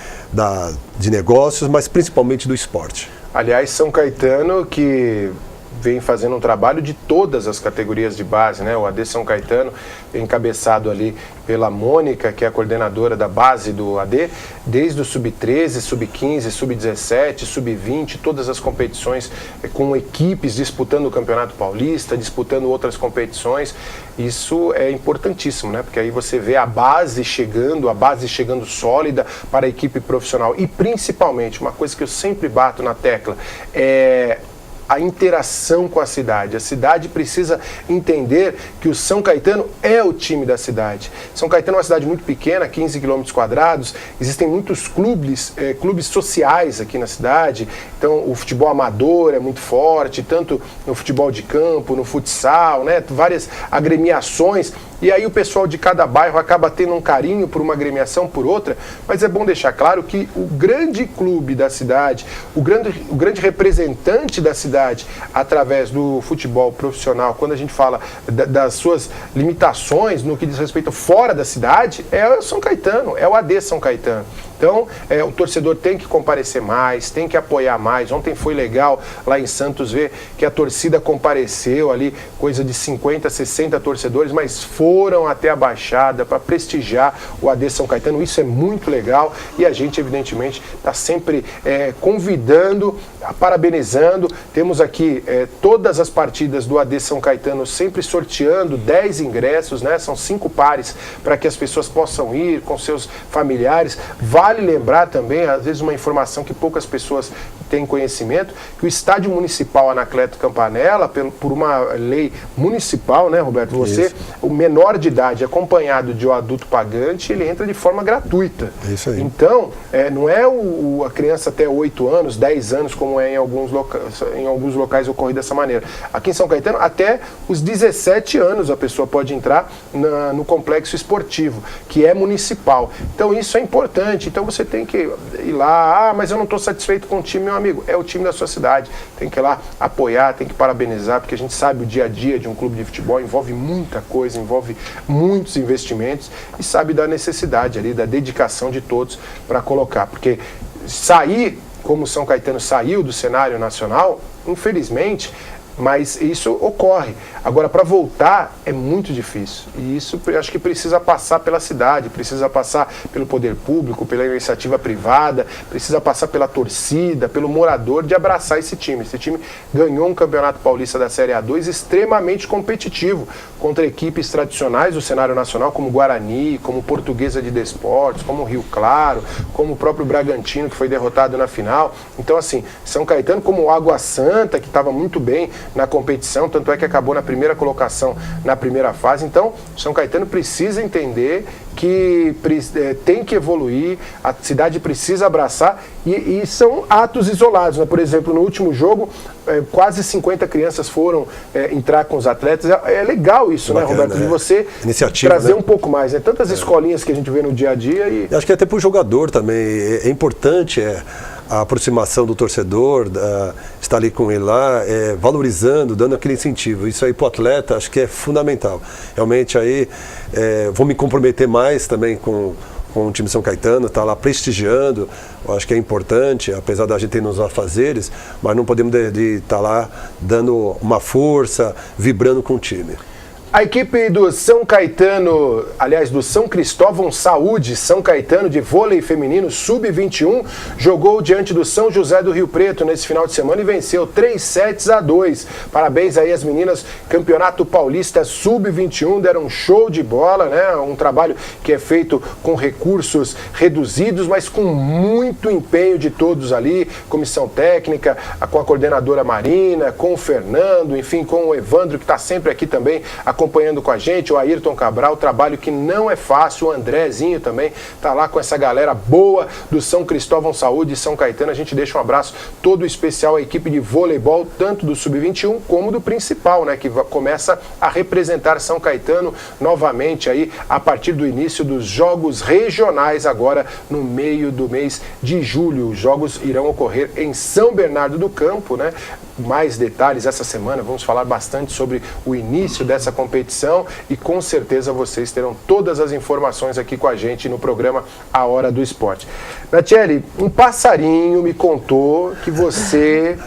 negócios, mas principalmente do esporte. Aliás, São Caetano que vem fazendo um trabalho de todas as categorias de base, né? O AD São Caetano, encabeçado ali pela Mônica, que é a coordenadora da base do AD, desde o Sub-13, Sub-15, Sub-17, Sub-20, todas as competições com equipes disputando o Campeonato Paulista, disputando outras competições. Isso é importantíssimo, né? Porque aí você vê a base chegando sólida para a equipe profissional. E principalmente, uma coisa que eu sempre bato na tecla, a interação com a cidade. A cidade precisa entender que o São Caetano é o time da cidade. São Caetano é uma cidade muito pequena, 15 km², existem muitos clubes sociais aqui na cidade, então o futebol amador é muito forte, tanto no futebol de campo, no futsal, né? Várias agremiações, e aí o pessoal de cada bairro acaba tendo um carinho por uma agremiação, por outra, mas é bom deixar claro que o grande clube da cidade, o grande representante da cidade, através do futebol profissional, quando a gente fala das suas limitações no que diz respeito fora da cidade, é o São Caetano, é o AD São Caetano. Então, o torcedor tem que comparecer mais, tem que apoiar mais. Ontem foi legal lá em Santos ver que a torcida compareceu ali, coisa de 50, 60 torcedores, mas foram até a Baixada para prestigiar o AD São Caetano. Isso é muito legal e a gente, evidentemente, está sempre convidando, parabenizando. Temos aqui todas as partidas do AD São Caetano sempre sorteando 10 ingressos, né? São 5 pares para que as pessoas possam ir com seus familiares. Vale lembrar também, às vezes uma informação que poucas pessoas têm conhecimento, que o estádio municipal Anacleto Campanella, por uma lei municipal, né, Roberto? Você, o menor de idade acompanhado de um adulto pagante, ele entra de forma gratuita. Isso aí. Então, não é a criança até 8 anos, 10 anos, como é em alguns locais ocorre dessa maneira. Aqui em São Caetano, até os 17 anos a pessoa pode entrar no complexo esportivo, que é municipal. Então, isso é importante. Então, você tem que ir lá, mas eu não estou satisfeito com o time, meu amigo. É o time da sua cidade. Tem que ir lá apoiar, tem que parabenizar, porque a gente sabe o dia a dia de um clube de futebol envolve muita coisa, envolve muitos investimentos e sabe da necessidade ali, da dedicação de todos para colocar. Porque sair, como o São Caetano saiu do cenário nacional, infelizmente, mas isso ocorre. Agora, para voltar é muito difícil, e isso eu acho que precisa passar pela cidade, precisa passar pelo poder público, pela iniciativa privada, precisa passar pela torcida, pelo morador, de abraçar esse time. Esse time ganhou um Campeonato Paulista da Série A2 extremamente competitivo, contra equipes tradicionais do cenário nacional, como Guarani, como Portuguesa de Desportos, como Rio Claro, como o próprio Bragantino, que foi derrotado na final. Então, assim, São Caetano, como o Água Santa, que estava muito bem na competição, tanto é que acabou na primeira colocação na primeira fase. Então, São Caetano precisa entender que tem que evoluir, a cidade precisa abraçar, e são atos isolados, né? Por exemplo, no último jogo, quase 50 crianças foram entrar com os atletas. É legal isso, bacana, né, Roberto? De você trazer, né, um pouco mais, né? Tantas escolinhas que a gente vê no dia a dia. E acho que até para o jogador também é importante a aproximação do torcedor, estar ali com ele lá, valorizando, dando aquele incentivo. Isso aí para o atleta acho que é fundamental. Realmente aí vou me comprometer mais também com o time São Caetano, estar lá prestigiando. Eu acho que é importante, apesar da gente ter nos afazeres, mas não podemos estar lá dando uma força, vibrando com o time. A equipe do São Caetano, aliás, do São Cristóvão Saúde, São Caetano de vôlei feminino sub-21, jogou diante do São José do Rio Preto nesse final de semana e venceu 3-2. Parabéns aí às meninas, Campeonato Paulista sub-21, deram um show de bola, né? Um trabalho que é feito com recursos reduzidos, mas com muito empenho de todos ali, comissão técnica, com a coordenadora Marina, com o Fernando, enfim, com o Evandro, que está sempre aqui também acompanhando com a gente, o Ayrton Cabral, trabalho que não é fácil, o Andrezinho também está lá com essa galera boa do São Cristóvão Saúde e São Caetano. A gente deixa um abraço todo especial à equipe de voleibol, tanto do Sub-21 como do principal, né, que começa a representar São Caetano novamente aí a partir do início dos jogos regionais agora no meio do mês de julho. Os jogos irão ocorrer em São Bernardo do Campo, né? Mais detalhes essa semana, vamos falar bastante sobre o início dessa competição e com certeza vocês terão todas as informações aqui com a gente no programa A Hora do Esporte. Natiele, um passarinho me contou que você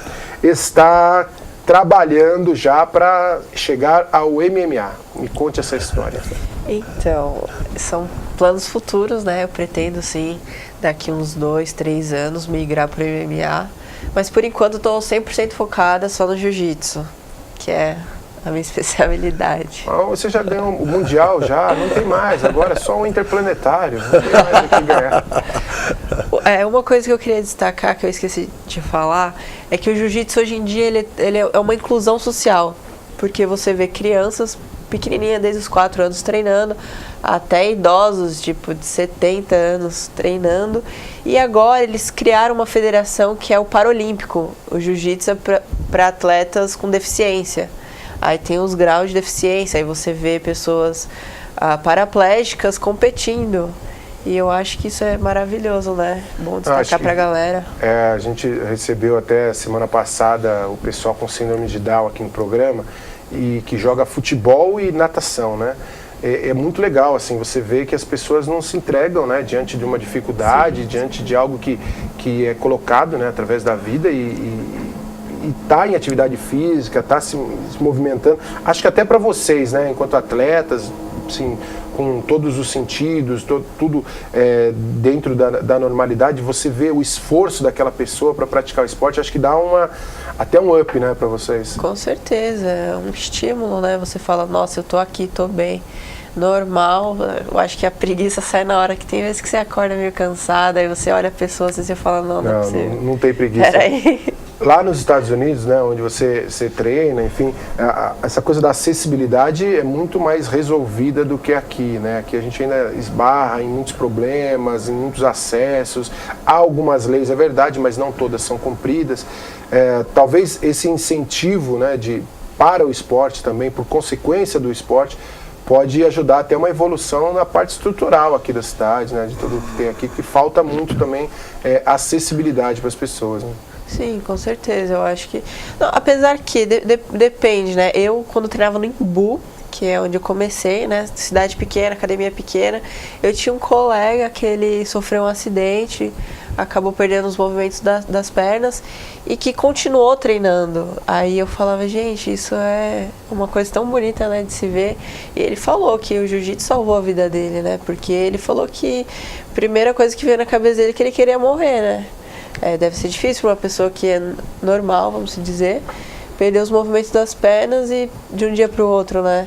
está trabalhando já para chegar ao MMA. Me conte essa história. Então, são planos futuros, né? Eu pretendo, sim, daqui uns 2, 3 anos migrar para o MMA. Mas por enquanto estou 100% focada só no jiu-jitsu, que é a minha especialidade. Você já ganhou o Mundial, já? Não tem mais, agora é só um interplanetário, não tem mais o que ganhar. Uma coisa que eu queria destacar, que eu esqueci de falar, é que o jiu-jitsu hoje em dia ele é uma inclusão social, porque você vê crianças pequenininhas desde os 4 anos treinando, até idosos, tipo, de 70 anos treinando. E agora eles criaram uma federação que é o Paralímpico. O jiu-jitsu é para atletas com deficiência. Aí tem os graus de deficiência, aí você vê pessoas paraplégicas competindo. E eu acho que isso é maravilhoso, né? Bom destacar pra galera. A gente recebeu até semana passada o pessoal com síndrome de Down aqui no programa, e que joga futebol e natação, né? É muito legal, assim, você vê que as pessoas não se entregam, né, diante de uma dificuldade, sim, diante de algo que é colocado, né, através da vida e tá em atividade física, tá se movimentando. Acho que até para vocês, né, enquanto atletas, assim, com todos os sentidos, tudo dentro da normalidade, você vê o esforço daquela pessoa para praticar o esporte, acho que dá até um up, né, para vocês. Com certeza, é um estímulo, né? Você fala, nossa, eu tô aqui, tô bem. Normal, eu acho que a preguiça sai na hora que tem vezes que você acorda meio cansada, aí você olha a pessoa e você fala, não tem preguiça. Peraí. Lá nos Estados Unidos, né, onde você treina, enfim, essa coisa da acessibilidade é muito mais resolvida do que aqui, né? Aqui a gente ainda esbarra em muitos problemas, em muitos acessos. Há algumas leis, é verdade, mas não todas são cumpridas. Talvez esse incentivo, né, para o esporte também, por consequência do esporte, pode ajudar até uma evolução na parte estrutural aqui da cidade, né, de tudo que tem aqui, que falta muito também acessibilidade para as pessoas, né? Sim, com certeza, eu acho que... Não, apesar que depende, né? Eu, quando treinava no Imbu, que é onde eu comecei, né? Cidade pequena, academia pequena, eu tinha um colega que ele sofreu um acidente, acabou perdendo os movimentos das pernas e que continuou treinando. Aí eu falava, gente, isso é uma coisa tão bonita, né, de se ver. E ele falou que o jiu-jitsu salvou a vida dele, né, porque ele falou que a primeira coisa que veio na cabeça dele é que ele queria morrer, né. Deve ser difícil para uma pessoa que é normal, vamos dizer, perder os movimentos das pernas e de um dia para o outro, né.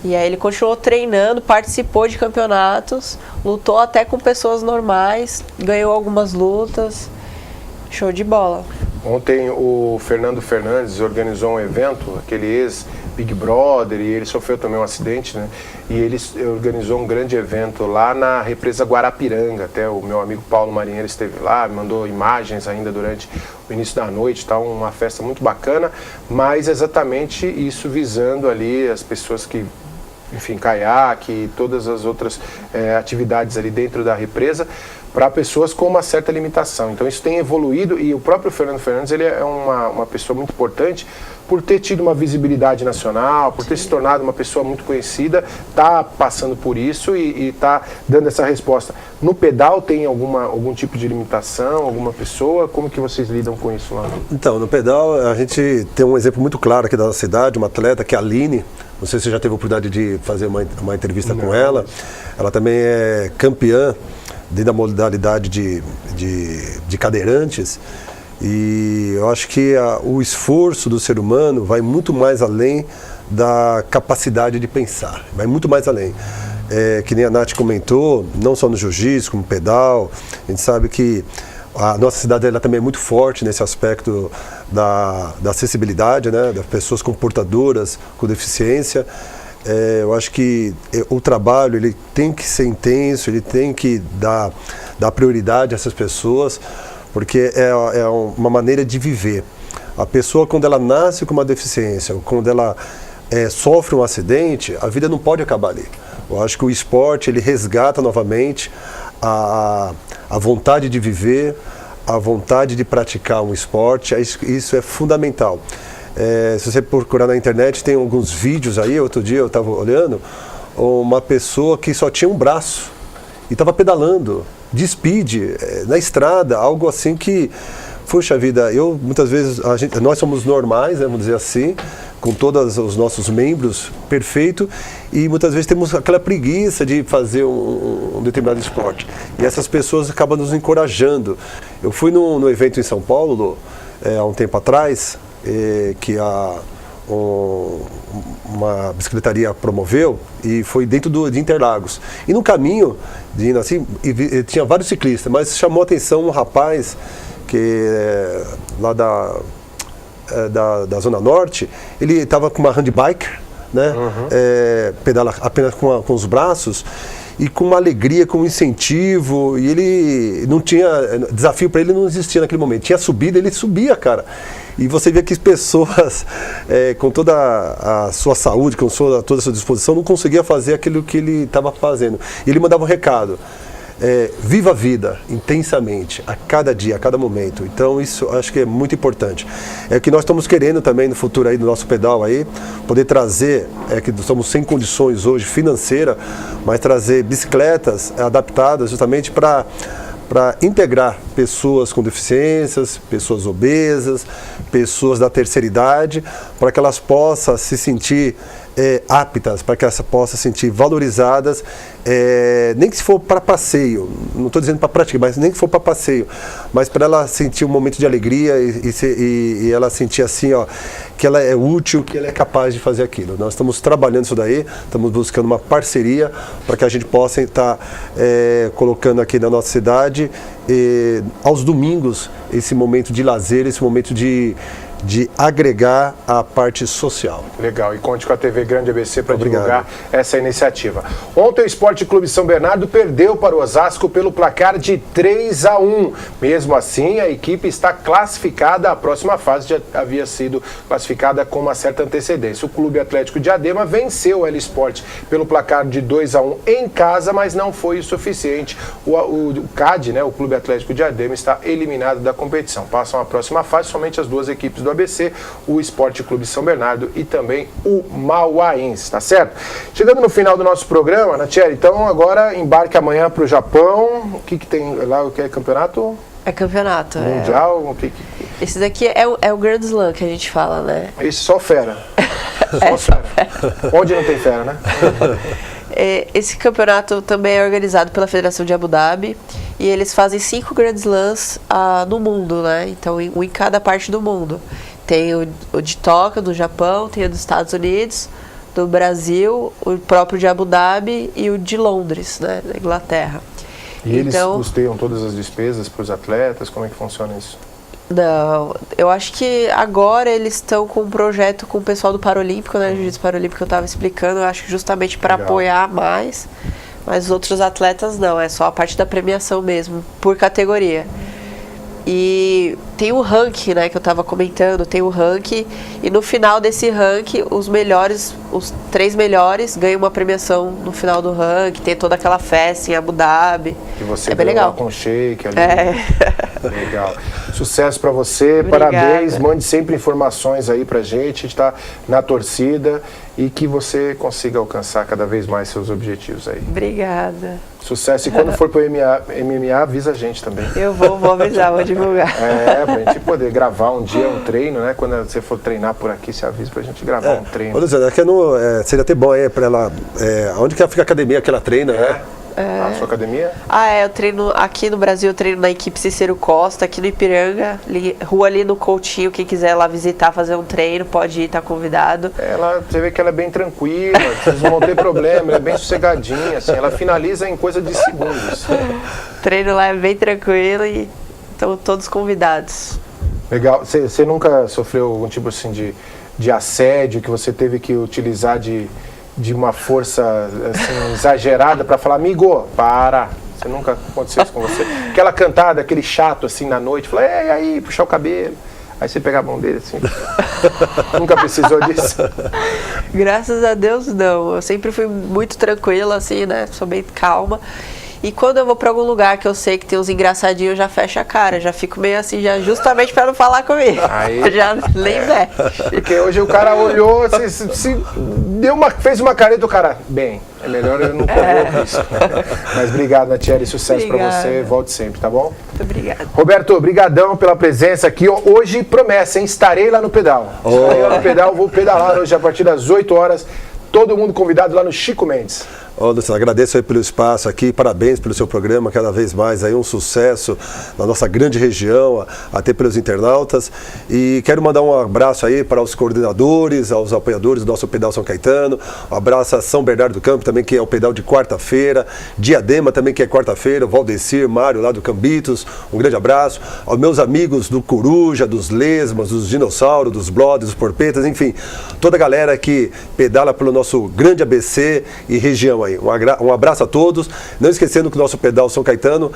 E aí ele continuou treinando, participou de campeonatos, lutou até com pessoas normais, ganhou algumas lutas, show de bola. Ontem o Fernando Fernandes organizou um evento, aquele ex-Big Brother, e ele sofreu também um acidente, né? E ele organizou um grande evento lá na represa Guarapiranga, até o meu amigo Paulo Marinheiro esteve lá, me mandou imagens ainda durante o início da noite, tá? Uma festa muito bacana, mas exatamente isso visando ali as pessoas que, enfim, caiaque e todas as outras atividades ali dentro da represa para pessoas com uma certa limitação. Então isso tem evoluído e o próprio Fernando Fernandes ele é uma pessoa muito importante por ter tido uma visibilidade nacional, por ter se tornado uma pessoa muito conhecida, está passando por isso e está dando essa resposta. No pedal tem algum tipo de limitação, alguma pessoa? Como que vocês lidam com isso lá? Então, no pedal a gente tem um exemplo muito claro aqui da nossa cidade, uma atleta que é a Aline. Não sei se você já teve a oportunidade de fazer uma entrevista com ela. Ela também é campeã dentro da modalidade de cadeirantes. E eu acho que o esforço do ser humano vai muito mais além da capacidade de pensar. Vai muito mais além. Que nem a Nath comentou, não só no jiu-jitsu, como no pedal. A gente sabe que a nossa cidade ela também é muito forte nesse aspecto da acessibilidade, né, das pessoas com portadoras, com deficiência. Eu acho que o trabalho ele tem que ser intenso, ele tem que dar prioridade a essas pessoas, porque é uma maneira de viver. A pessoa, quando ela nasce com uma deficiência, ou quando ela sofre um acidente, a vida não pode acabar ali. Eu acho que o esporte ele resgata novamente a vontade de viver, a vontade de praticar um esporte. Isso é fundamental. Se você procurar na internet, tem alguns vídeos aí. Outro dia eu estava olhando uma pessoa que só tinha um braço e estava pedalando de speed na estrada, algo assim que, puxa vida, muitas vezes, nós somos normais, né, vamos dizer assim, com todos os nossos membros perfeito, e muitas vezes temos aquela preguiça de fazer um determinado esporte. E essas pessoas acabam nos encorajando. Eu fui no evento em São Paulo, há um tempo atrás, que uma bicicletaria promoveu, e foi dentro de Interlagos. E no caminho, indo assim, tinha vários ciclistas, mas chamou a atenção um rapaz que lá da Zona Norte. Ele estava com uma handbike, né? Pedala apenas com os braços, e com uma alegria, com um incentivo, e ele não tinha, desafio para ele não existia naquele momento. Tinha subida, ele subia, cara. E você vê que as pessoas, com toda a sua saúde, com toda a sua disposição, não conseguia fazer aquilo que ele estava fazendo. E ele mandava um recado: viva a vida intensamente, a cada dia, a cada momento. Então isso acho que é muito importante. É o que nós estamos querendo também no futuro aí, do nosso pedal aí, poder trazer, que estamos sem condições hoje financeiras, mas trazer bicicletas adaptadas justamente para integrar pessoas com deficiências, pessoas obesas, pessoas da terceira idade, para que elas possam se sentir aptas, para que elas possam se sentir valorizadas, nem que se for para passeio, não estou dizendo para praticar, mas nem que for para passeio, mas para ela sentir um momento de alegria e ela sentir assim, ó, que ela é útil, que ela é capaz de fazer aquilo. Nós estamos trabalhando isso daí, estamos buscando uma parceria para que a gente possa estar colocando aqui na nossa cidade, aos domingos, esse momento de lazer, esse momento de agregar a parte social. Legal, e conte com a TV Grande ABC para divulgar essa iniciativa. Ontem o Esporte Clube São Bernardo perdeu para o Osasco pelo placar de 3-1. Mesmo assim, a equipe está classificada, a próxima fase já havia sido classificada com uma certa antecedência. O Clube Atlético Diadema venceu o El Sport pelo placar de 2-1 em casa, mas não foi o suficiente. O CAD, né, o Clube Atlético Diadema, está eliminado da competição. Passam à próxima fase somente as duas equipes do ABC, o Esporte Clube São Bernardo e também o Mauaense, tá certo? Chegando no final do nosso programa, Natiele, então agora embarque amanhã para o Japão. O que tem lá? O que é campeonato? É campeonato. Mundial? O que... Esse daqui é o Grand Slam que a gente fala, né? Esse só fera. Só fera. Onde não tem fera, né? Esse campeonato também é organizado pela Federação de Abu Dhabi e eles fazem 5 Grand Slams no mundo, né? Então, um em cada parte do mundo. Tem o de Tóquio, do Japão, tem o dos Estados Unidos, do Brasil, o próprio de Abu Dhabi e o de Londres, né? Da Inglaterra. E eles custeiam todas as despesas para os atletas? Como é que funciona isso? Não, eu acho que agora eles estão com um projeto com o pessoal do Paralímpico, né? Jiu-Jitsu Paralímpico que eu estava explicando, eu acho que justamente para apoiar mais, mas os outros atletas não, é só a parte da premiação mesmo, por categoria. E tem o ranking, né, que eu estava comentando, tem o ranking, e no final desse ranking, os 3 melhores ganham uma premiação no final do ranking, tem toda aquela festa em Abu Dhabi. Que você bem legal. Com shake ali. Legal. Sucesso para você, obrigada. Parabéns, mande sempre informações aí pra gente, a gente está na torcida e que você consiga alcançar cada vez mais seus objetivos aí. Obrigada. Sucesso. E quando for pro MMA, avisa a gente também. Eu vou avisar, vou divulgar. Pra gente poder gravar um dia um treino, né? Quando você for treinar por aqui, você avisa pra gente gravar um treino. Luciano, seria até bom aí pra ela. Onde que fica a academia que ela treina, né? A sua academia? Eu treino aqui no Brasil, eu treino na equipe Cícero Costa, aqui no Ipiranga, rua ali no Coutinho, quem quiser lá visitar, fazer um treino, pode ir, tá convidado. Você vê que ela é bem tranquila, vocês não vão ter problema, ela é bem sossegadinha, assim, ela finaliza em coisa de segundos. O treino lá é bem tranquilo e estão todos convidados. Legal. Você nunca sofreu algum tipo assim de assédio que você teve que utilizar de uma força assim, exagerada para falar, amigo, para. Você nunca aconteceu isso com você? Aquela cantada, aquele chato assim na noite, falar, e aí, puxar o cabelo. Aí você pegar a mão dele assim. Nunca precisou disso? Graças a Deus não. Eu sempre fui muito tranquila assim, né? Sou bem calma. E quando eu vou pra algum lugar que eu sei que tem uns engraçadinhos, eu já fecho a cara, já fico meio assim, já justamente pra não falar comigo. Aí, já nem mexe. Porque hoje o cara olhou, fez uma careta, o cara, é melhor eu não correr o risco. Mas obrigado, Natiele, sucesso pra você, volte sempre, tá bom? Muito obrigada. Roberto, brigadão pela presença aqui. Hoje, promessa, hein? Estarei lá no pedal. Estarei lá no pedal, vou pedalar hoje a partir das 8 horas. Todo mundo convidado lá no Chico Mendes. Luciano, agradeço aí pelo espaço aqui, parabéns pelo seu programa, cada vez mais aí um sucesso na nossa grande região, até pelos internautas. E quero mandar um abraço aí para os coordenadores, aos apoiadores do nosso Pedal São Caetano, um abraço a São Bernardo do Campo também, que é o pedal de quarta-feira, Diadema também, que é quarta-feira, Valdecir, Mário lá do Cambitos, um grande abraço, aos meus amigos do Coruja, dos Lesmas, dos Dinossauros, dos Blodes, dos Porpetas, enfim, toda a galera que pedala pelo nosso grande ABC e região aí. Um abraço a todos. Não esquecendo que o nosso pedal São Caetano,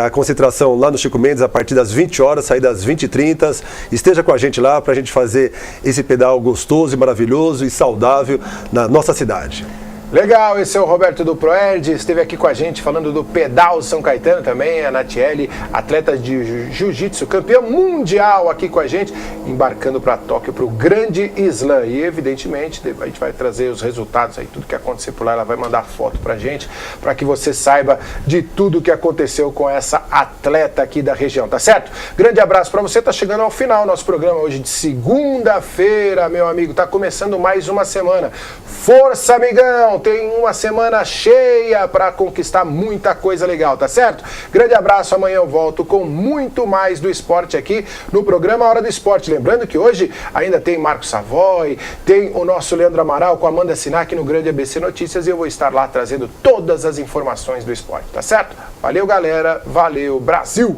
a concentração lá no Chico Mendes a partir das 20 horas, sair das 20h30. Esteja com a gente lá para a gente fazer esse pedal gostoso e maravilhoso e saudável na nossa cidade. Legal, esse é o Roberto do Proerd, esteve aqui com a gente falando do Pedal São Caetano também, a Natiele, atleta de jiu-jitsu, campeã mundial aqui com a gente, embarcando para Tóquio, para o Grande Slam. E evidentemente a gente vai trazer os resultados aí, tudo que acontecer por lá, ela vai mandar foto pra gente, para que você saiba de tudo que aconteceu com essa atleta aqui da região, tá certo? Grande abraço para você, tá chegando ao final nosso programa hoje de segunda-feira, meu amigo, tá começando mais uma semana. Força, amigão! Tem uma semana cheia para conquistar muita coisa legal, tá certo? Grande abraço, amanhã eu volto com muito mais do esporte aqui no programa Hora do Esporte. Lembrando que hoje ainda tem Marcos Savoy, tem o nosso Leandro Amaral com Amanda Sinac no Grande ABC Notícias e eu vou estar lá trazendo todas as informações do esporte, tá certo? Valeu, galera. Valeu, Brasil!